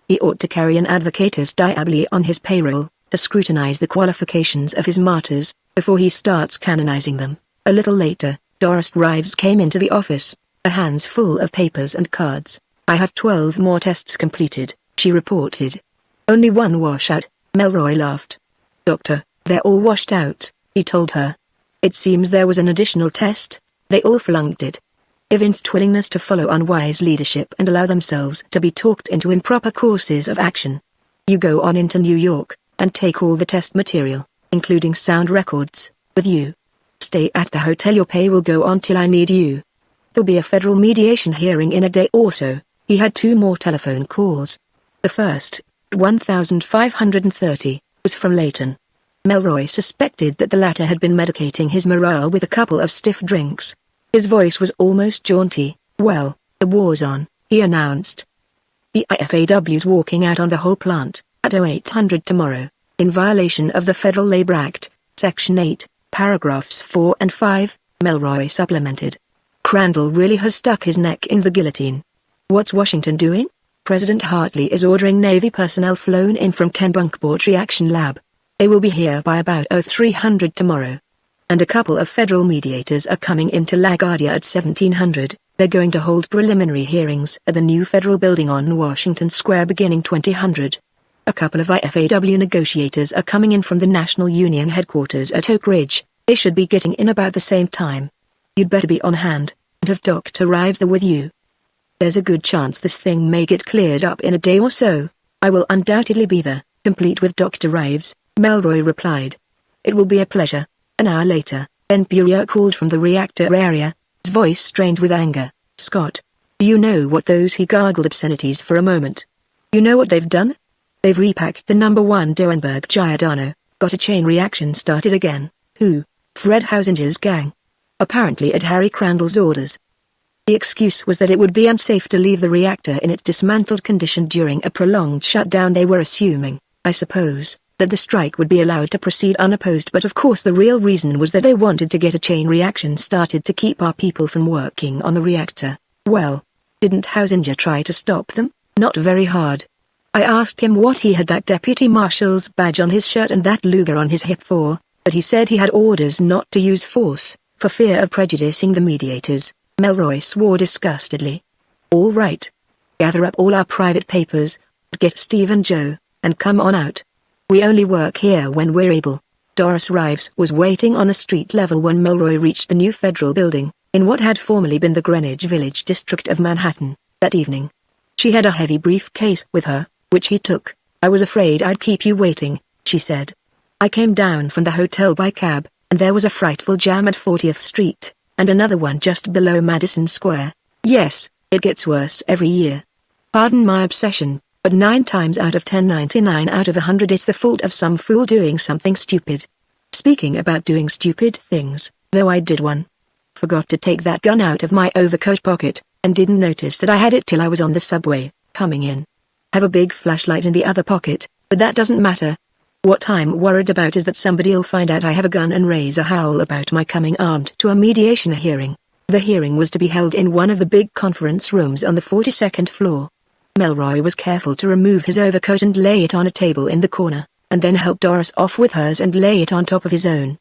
He ought to carry an advocatus diaboli on his payroll, to scrutinize the qualifications of his martyrs, before he starts canonizing them. A little later, Doris Rives came into the office, her hands full of papers and cards. I have 12 more tests completed, she reported. Only one washout, Melroy laughed. Doctor, they're all washed out, he told her. It seems there was an additional test. They all flunked it. Evinced willingness to follow unwise leadership and allow themselves to be talked into improper courses of action. You go on into New York, and take all the test material, including sound records, with you. Stay at the hotel. Your pay will go on till I need you. There'll be a federal mediation hearing in a day or so. He had 2 more telephone calls. The first, 1,530, was from Layton. Melroy suspected that the latter had been medicating his morale with a couple of stiff drinks. His voice was almost jaunty. Well, the war's on, he announced. The IFAW's walking out on the whole plant, at 0800 tomorrow, in violation of the Federal Labor Act, Section 8, paragraphs 4 and 5, Melroy supplemented. Crandall really has stuck his neck in the guillotine. What's Washington doing? President Hartley is ordering Navy personnel flown in from Kennebunkport Reaction Lab. They will be here by about 0300 tomorrow. And a couple of federal mediators are coming into LaGuardia at 1700. They're going to hold preliminary hearings at the new federal building on Washington Square beginning 2000. A couple of IFAW negotiators are coming in from the National Union headquarters at Oak Ridge. They should be getting in about the same time. You'd better be on hand, and have Dr. Rives there with you. There's a good chance this thing may get cleared up in a day or so. I will undoubtedly be there, complete with Dr. Rives, Melroy replied. It will be a pleasure. An hour later, Burier called from the reactor area, his voice strained with anger. Scott, do you know what those he gargled obscenities for a moment? You know what they've done? They've repacked the number 1 Doenberg Giordano, got a chain reaction started again. Who? Fred Housinger's gang. Apparently at Harry Crandall's orders. The excuse was that it would be unsafe to leave the reactor in its dismantled condition during a prolonged shutdown. They were assuming, I suppose, that the strike would be allowed to proceed unopposed, but of course the real reason was that they wanted to get a chain reaction started to keep our people from working on the reactor. Well, didn't Housinger try to stop them? Not very hard. I asked him what he had that deputy marshal's badge on his shirt and that Luger on his hip for, but he said he had orders not to use force, for fear of prejudicing the mediators. Melroy swore disgustedly. All right. Gather up all our private papers, get Steve and Joe, and come on out. We only work here when we're able. Doris Rives was waiting on the street level when Melroy reached the new federal building, in what had formerly been the Greenwich Village district of Manhattan, that evening. She had a heavy briefcase with her, which he took. I was afraid I'd keep you waiting, she said. I came down from the hotel by cab, and there was a frightful jam at 40th Street, and another one just below Madison Square. Yes, it gets worse every year. Pardon my obsession, but 9 times out of 10, 99 out of 100 it's the fault of some fool doing something stupid. Speaking about doing stupid things, though I did one. Forgot to take that gun out of my overcoat pocket, and didn't notice that I had it till I was on the subway, coming in. Have a big flashlight in the other pocket, but that doesn't matter. What I'm worried about is that somebody'll find out I have a gun and raise a howl about my coming armed to a mediation hearing. The hearing was to be held in one of the big conference rooms on the 42nd floor. Melroy was careful to remove his overcoat and lay it on a table in the corner, and then help Doris off with hers and lay it on top of his own.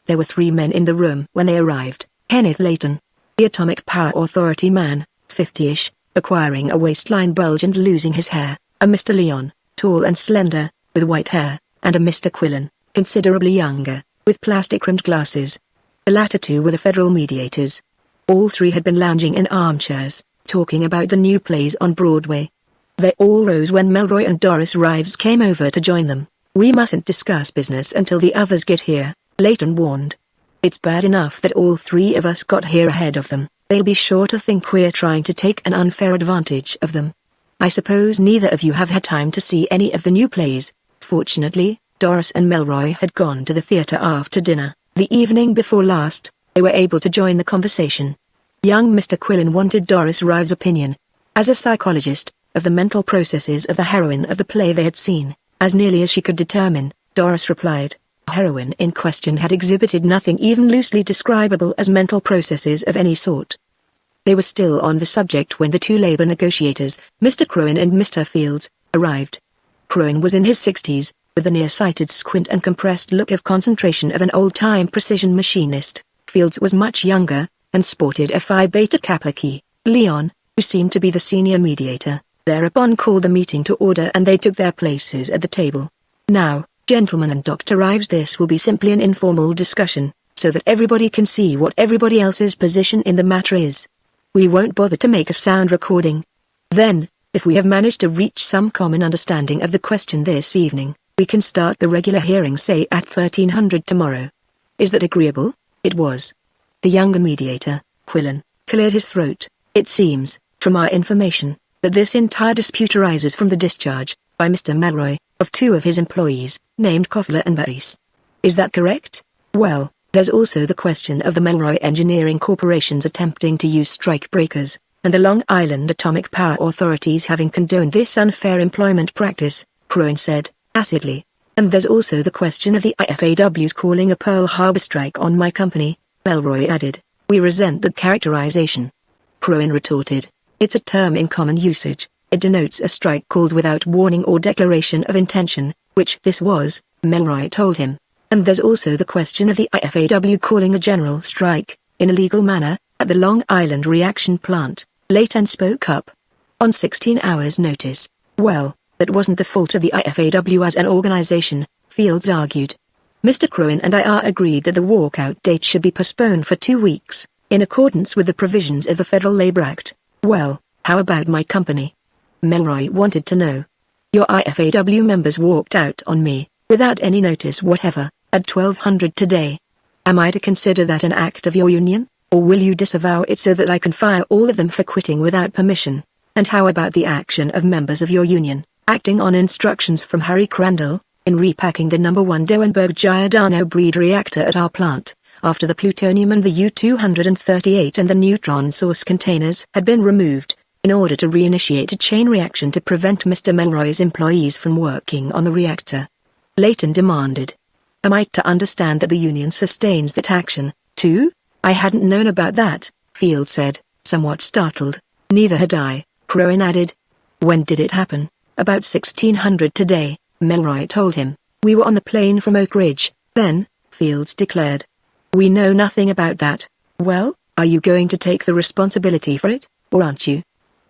There were 3 men in the room when they arrived. Kenneth Layton, the Atomic Power Authority man, 50-ish, acquiring a waistline bulge and losing his hair, a Mr. Leon, tall and slender, with white hair, and a Mr. Quillen, considerably younger, with plastic-rimmed glasses. The latter 2 were the federal mediators. All 3 had been lounging in armchairs, talking about the new plays on Broadway. They all rose when Melroy and Doris Rives came over to join them. We mustn't discuss business until the others get here, Layton warned. It's bad enough that all 3 of us got here ahead of them. They'll be sure to think we're trying to take an unfair advantage of them. I suppose neither of you have had time to see any of the new plays. Fortunately, Doris and Melroy had gone to the theater after dinner. The evening before last, they were able to join the conversation. Young Mr. Quillen wanted Doris Rives' opinion, as a psychologist, of the mental processes of the heroine of the play they had seen. As nearly as she could determine, Doris replied, the heroine in question had exhibited nothing even loosely describable as mental processes of any sort. They were still on the subject when the 2 labor negotiators, Mr. Crowin and Mr. Fields, arrived. Crowin was in his 60s, with the nearsighted squint and compressed look of concentration of an old-time precision machinist. Fields was much younger, and sported a Phi Beta Kappa key. Leon, who seemed to be the senior mediator, thereupon called the meeting to order and they took their places at the table. Now, gentlemen and Dr. Rives, this will be simply an informal discussion, so that everybody can see what everybody else's position in the matter is. We won't bother to make a sound recording. Then, if we have managed to reach some common understanding of the question this evening, we can start the regular hearing, say at 1300 tomorrow. Is that agreeable? It was. The younger mediator, Quillen, cleared his throat. It seems, from our information, that this entire dispute arises from the discharge, by Mr. Melroy, of 2 of his employees, named Koffler and Barris. Is that correct? Well, there's also the question of the Melroy Engineering Corporation's attempting to use strike breakers, and the Long Island Atomic Power Authorities having condoned this unfair employment practice, Crone said, acidly. And there's also the question of the IFAW's calling a Pearl Harbor strike on my company, Melroy added. We resent that characterization. Crone retorted. It's a term in common usage. It denotes a strike called without warning or declaration of intention, which this was, Melroy told him. And there's also the question of the IFAW calling a general strike, in a legal manner, at the Long Island reaction plant. Leighton spoke up. On 16 hours' notice. Well, that wasn't the fault of the IFAW as an organization, Fields argued. Mr. Crone and I are agreed that the walkout date should be postponed for 2 weeks, in accordance with the provisions of the Federal Labor Act. Well, how about my company? Melroy wanted to know. Your IFAW members walked out on me, without any notice whatever, at 1200 today. Am I to consider that an act of your union, or will you disavow it so that I can fire all of them for quitting without permission? And how about the action of members of your union, acting on instructions from Harry Crandall, in repacking the No. 1 Doenberg Giordano breed reactor at our plant, after the plutonium and the U-238 and the neutron source containers had been removed, in order to reinitiate a chain reaction to prevent Mr. Melroy's employees from working on the reactor? Leighton demanded. Am I to understand that the union sustains that action, too? I hadn't known about that, Field said, somewhat startled. Neither had I, Crone added. When did it happen? About 1600 today, Melroy told him. We were on the plane from Oak Ridge, then, Fields declared. We know nothing about that. Well, are you going to take the responsibility for it, or aren't you?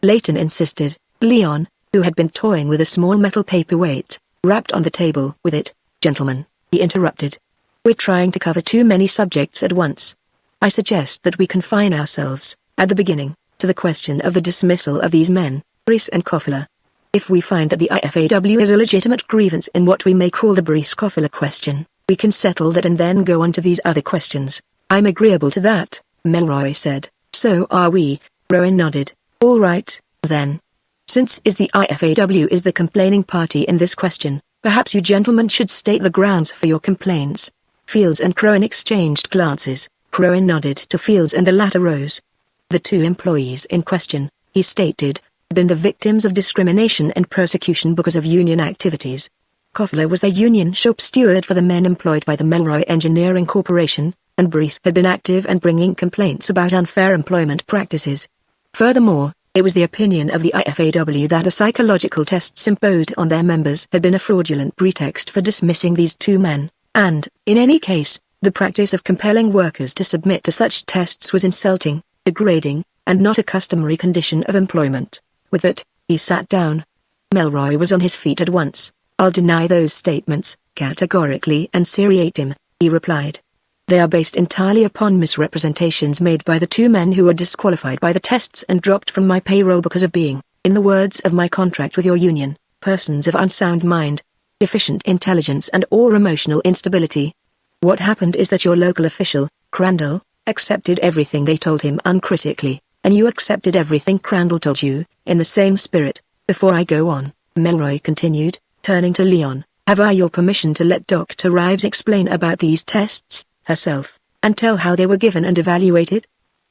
Leighton insisted. Leon, who had been toying with a small metal paperweight, rapped on the table with it. Gentlemen, he interrupted. We're trying to cover too many subjects at once. I suggest that we confine ourselves, at the beginning, to the question of the dismissal of these men, Brees and Koffler. If we find that the IFAW has a legitimate grievance in what we may call the Brees-Koffler question, we can settle that and then go on to these other questions. I'm agreeable to that, Melroy said. So are we, Rowan nodded. All right, then. Since the IFAW is the complaining party in this question, perhaps you gentlemen should state the grounds for your complaints. Fields and Crone exchanged glances. Crone nodded to Fields and the latter rose. The two employees in question, he stated, had been the victims of discrimination and persecution because of union activities. Koffler was the union shop steward for the men employed by the Melroy Engineering Corporation, and Brees had been active and bringing complaints about unfair employment practices. Furthermore, it was the opinion of the IFAW that the psychological tests imposed on their members had been a fraudulent pretext for dismissing these two men, and, in any case, the practice of compelling workers to submit to such tests was insulting, degrading, and not a customary condition of employment. With that, he sat down. Melroy was on his feet at once. I'll deny those statements, categorically and seriatim, he replied. They are based entirely upon misrepresentations made by the two men who were disqualified by the tests and dropped from my payroll because of being, in the words of my contract with your union, persons of unsound mind, deficient intelligence and/or emotional instability. What happened is that your local official, Crandall, accepted everything they told him uncritically, and you accepted everything Crandall told you, in the same spirit. Before I go on, Melroy continued, turning to Leon, have I your permission to let Dr. Rives explain about these tests, herself, and tell how they were given and evaluated?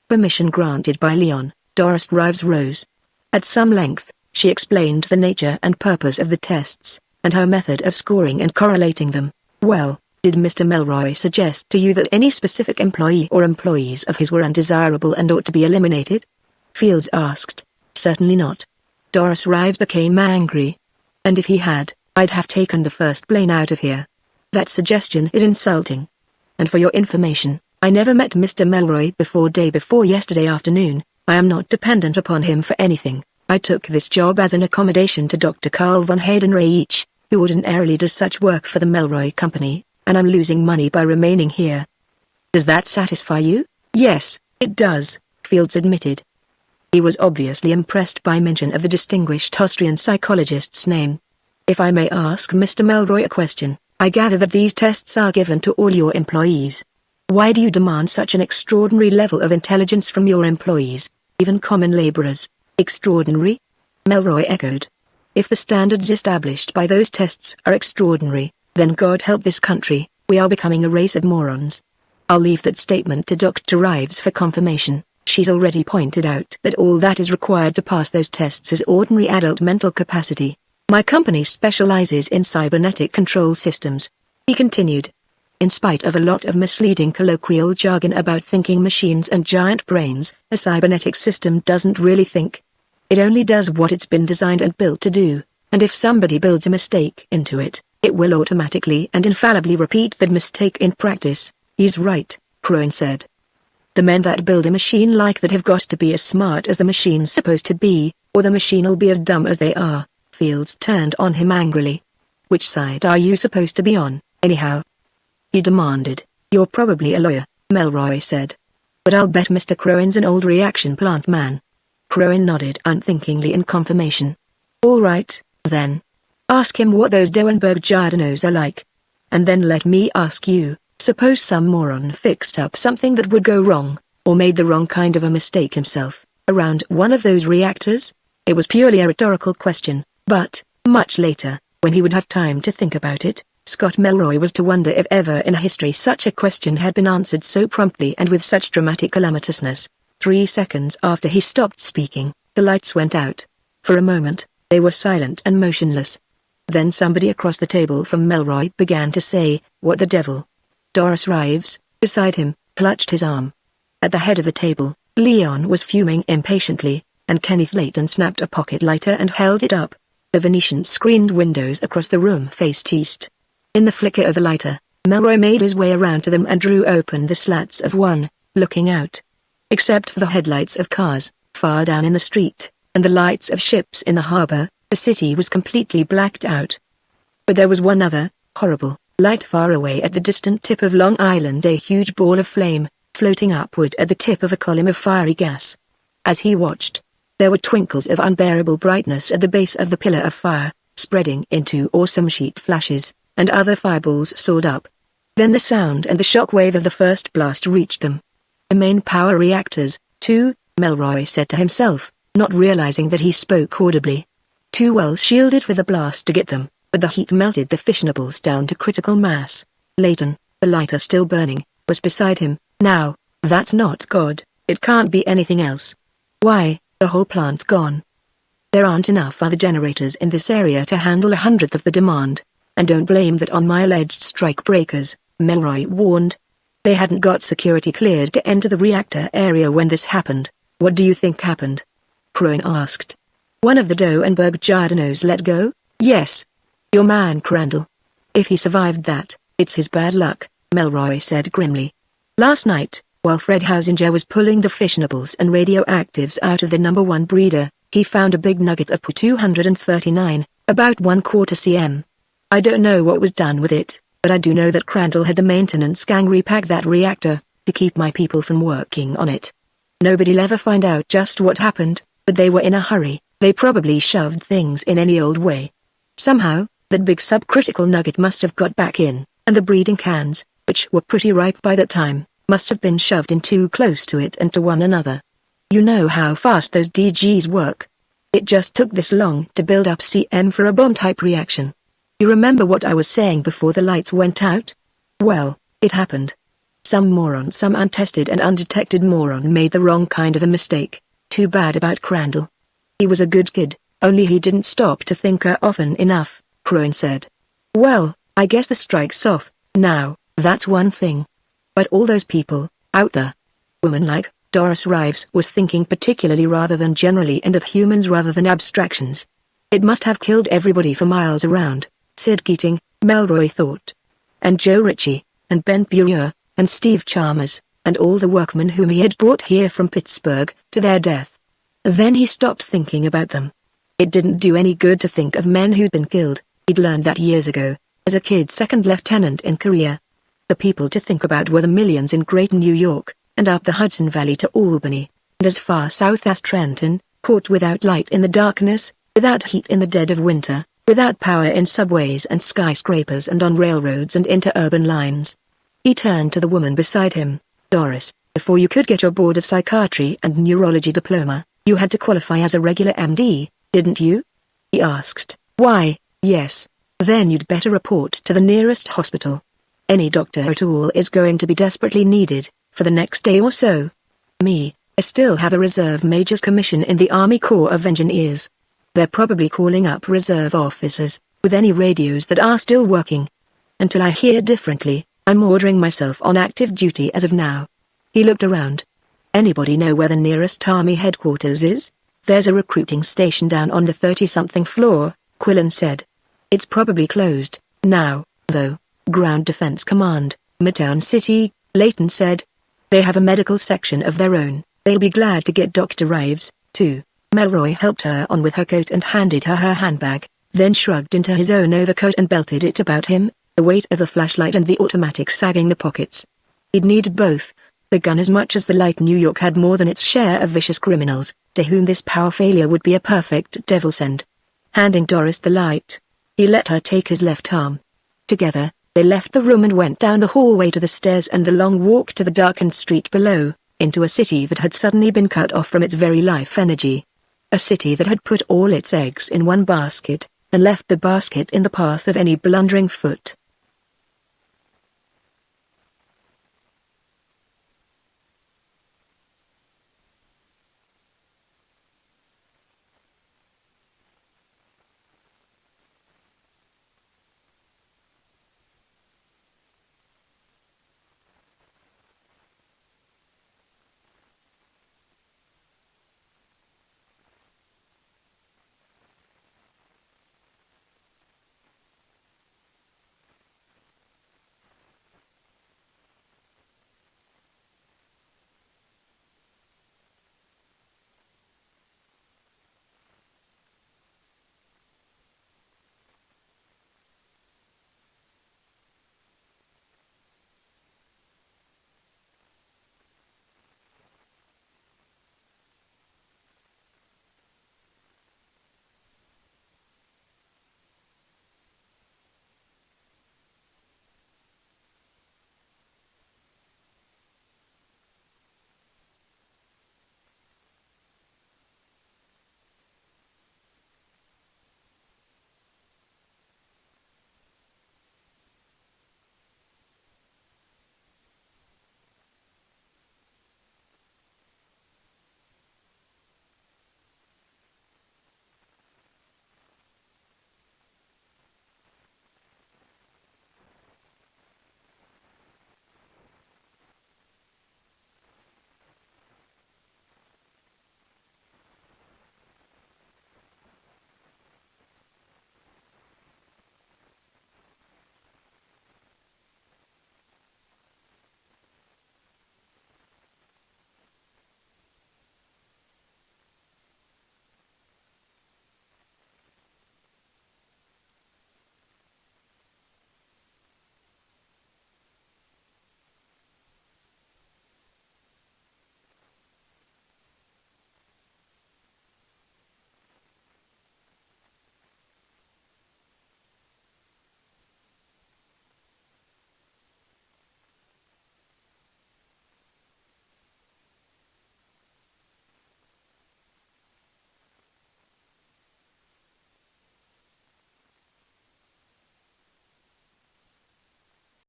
Permission granted by Leon. Doris Rives rose. At some length, she explained the nature and purpose of the tests, and her method of scoring and correlating them. Well, did Mr. Melroy suggest to you that any specific employee or employees of his were undesirable and ought to be eliminated? Fields asked. Certainly not. Doris Rives became angry. And if he had, I'd have taken the first plane out of here. That suggestion is insulting. And for your information, I never met Mr. Melroy day before yesterday afternoon. I am not dependent upon him for anything. I took this job as an accommodation to Dr. Carl von Hayden-Reich, who ordinarily does such work for the Melroy Company, and I'm losing money by remaining here. Does that satisfy you? Yes, it does, Fields admitted. He was obviously impressed by mention of the distinguished Austrian psychologist's name. If I may ask Mr. Melroy a question, I gather that these tests are given to all your employees. Why do you demand such an extraordinary level of intelligence from your employees, even common laborers? Extraordinary? Melroy echoed. If the standards established by those tests are extraordinary, then God help this country, we are becoming a race of morons. I'll leave that statement to Dr. Rives for confirmation. She's already pointed out that all that is required to pass those tests is ordinary adult mental capacity. My company specializes in cybernetic control systems," he continued. In spite of a lot of misleading colloquial jargon about thinking machines and giant brains, a cybernetic system doesn't really think. It only does what it's been designed and built to do, and if somebody builds a mistake into it, it will automatically and infallibly repeat that mistake in practice. "He's right," Crone said. "The men that build a machine like that have got to be as smart as the machine's supposed to be, or the machine'll be as dumb as they are." Fields turned on him angrily. "Which side are you supposed to be on, anyhow?" he demanded. "You're probably a lawyer," Melroy said. "But I'll bet Mr. Crone's an old reaction plant man." Crone nodded unthinkingly in confirmation. "All right, then. Ask him what those Doenberg Giardinos are like. And then let me ask you, suppose some moron fixed up something that would go wrong, or made the wrong kind of a mistake himself, around one of those reactors?" It was purely a rhetorical question, but, much later, when he would have time to think about it, Scott Melroy was to wonder if ever in history such a question had been answered so promptly and with such dramatic calamitousness. 3 seconds after he stopped speaking, the lights went out. For a moment, they were silent and motionless. Then somebody across the table from Melroy began to say, "What the devil?" Doris Rives, beside him, clutched his arm. At the head of the table, Leon was fuming impatiently, and Kenneth Layton snapped a pocket lighter and held it up. The Venetian-screened windows across the room faced east. In the flicker of the lighter, Melroy made his way around to them and drew open the slats of one, looking out. Except for the headlights of cars, far down in the street, and the lights of ships in the harbor, the city was completely blacked out. But there was one other, horrible, light far away at the distant tip of Long Island, a huge ball of flame, floating upward at the tip of a column of fiery gas. As he watched, there were twinkles of unbearable brightness at the base of the pillar of fire, spreading into awesome sheet flashes, and other fireballs soared up. Then the sound and the shock wave of the first blast reached them. "The main power reactors, too," Melroy said to himself, not realizing that he spoke audibly. "Too well shielded for the blast to get them, but the heat melted the fissionables down to critical mass." Layton, the lighter still burning, was beside him. "Now, that's not God, it can't be anything else. Why, the whole plant's gone. There aren't enough other generators in this area to handle 1/100th of the demand. And don't blame that on my alleged strike breakers," Melroy warned. "They hadn't got security cleared to enter the reactor area when this happened." "What do you think happened?" Crone asked. "One of the Doenberg Giardinos let go?" "Yes. Your man Crandall. If he survived that, it's his bad luck," Melroy said grimly. "Last night, while Fred Hausinger was pulling the fissionables and radioactives out of the #1 breeder, he found a big nugget of Pu-239, about 1/4 cm. I don't know what was done with it, but I do know that Crandall had the maintenance gang repack that reactor, to keep my people from working on it. Nobody'll ever find out just what happened, but they were in a hurry. They probably shoved things in any old way. Somehow, that big subcritical nugget must have got back in, and the breeding cans, which were pretty ripe by that time, must have been shoved in too close to it and to one another. You know how fast those DGs work. It just took this long to build up CM for a bomb-type reaction. You remember what I was saying before the lights went out? Well, it happened. Some moron, some untested and undetected moron made the wrong kind of a mistake. Too bad about Crandall. He was a good kid, only he didn't stop to think often enough," Crone said. "Well, I guess the strike's off, now, that's one thing. But all those people, out there. Women like Doris Rives was thinking particularly rather than generally and of humans rather than abstractions. It must have killed everybody for miles around. Sid Keating, Melroy thought. And Joe Ritchie, and Ben Puryear, and Steve Chalmers, and all the workmen whom he had brought here from Pittsburgh, to their death. Then he stopped thinking about them. It didn't do any good to think of men who'd been killed, he'd learned that years ago, as a kid second lieutenant in Korea. The people to think about were the millions in Great New York, and up the Hudson Valley to Albany, and as far south as Trenton, caught without light in the darkness, without heat in the dead of winter, without power in subways and skyscrapers and on railroads and interurban lines. He turned to the woman beside him. "Doris, before you could get your Board of Psychiatry and Neurology diploma, you had to qualify as a regular MD, didn't you?" he asked. "Why, yes. Then you'd better report to the nearest hospital. Any doctor at all is going to be desperately needed, for the next day or so." "Me, I still have a reserve major's commission in the Army Corps of Engineers. They're probably calling up reserve officers, with any radios that are still working. Until I hear differently, I'm ordering myself on active duty as of now. He looked around. Anybody know where the nearest Army headquarters is? There's a recruiting station down on the 30-something floor, Quillen said. It's probably closed now, though. Ground Defense Command, Midtown City, Layton said. They have a medical section of their own. They'll be glad to get Dr. Rives, too. Melroy helped her on with her coat and handed her her handbag, then shrugged into his own overcoat and belted it about him, the weight of the flashlight and the automatic sagging the pockets. He'd need both, the gun as much as the light. New York had more than its share of vicious criminals, to whom this power failure would be a perfect devil send. Handing Doris the light, he let her take his left arm. Together, they left the room and went down the hallway to the stairs and the long walk to the darkened street below, into a city that had suddenly been cut off from its very life energy. A city that had put all its eggs in one basket, and left the basket in the path of any blundering foot.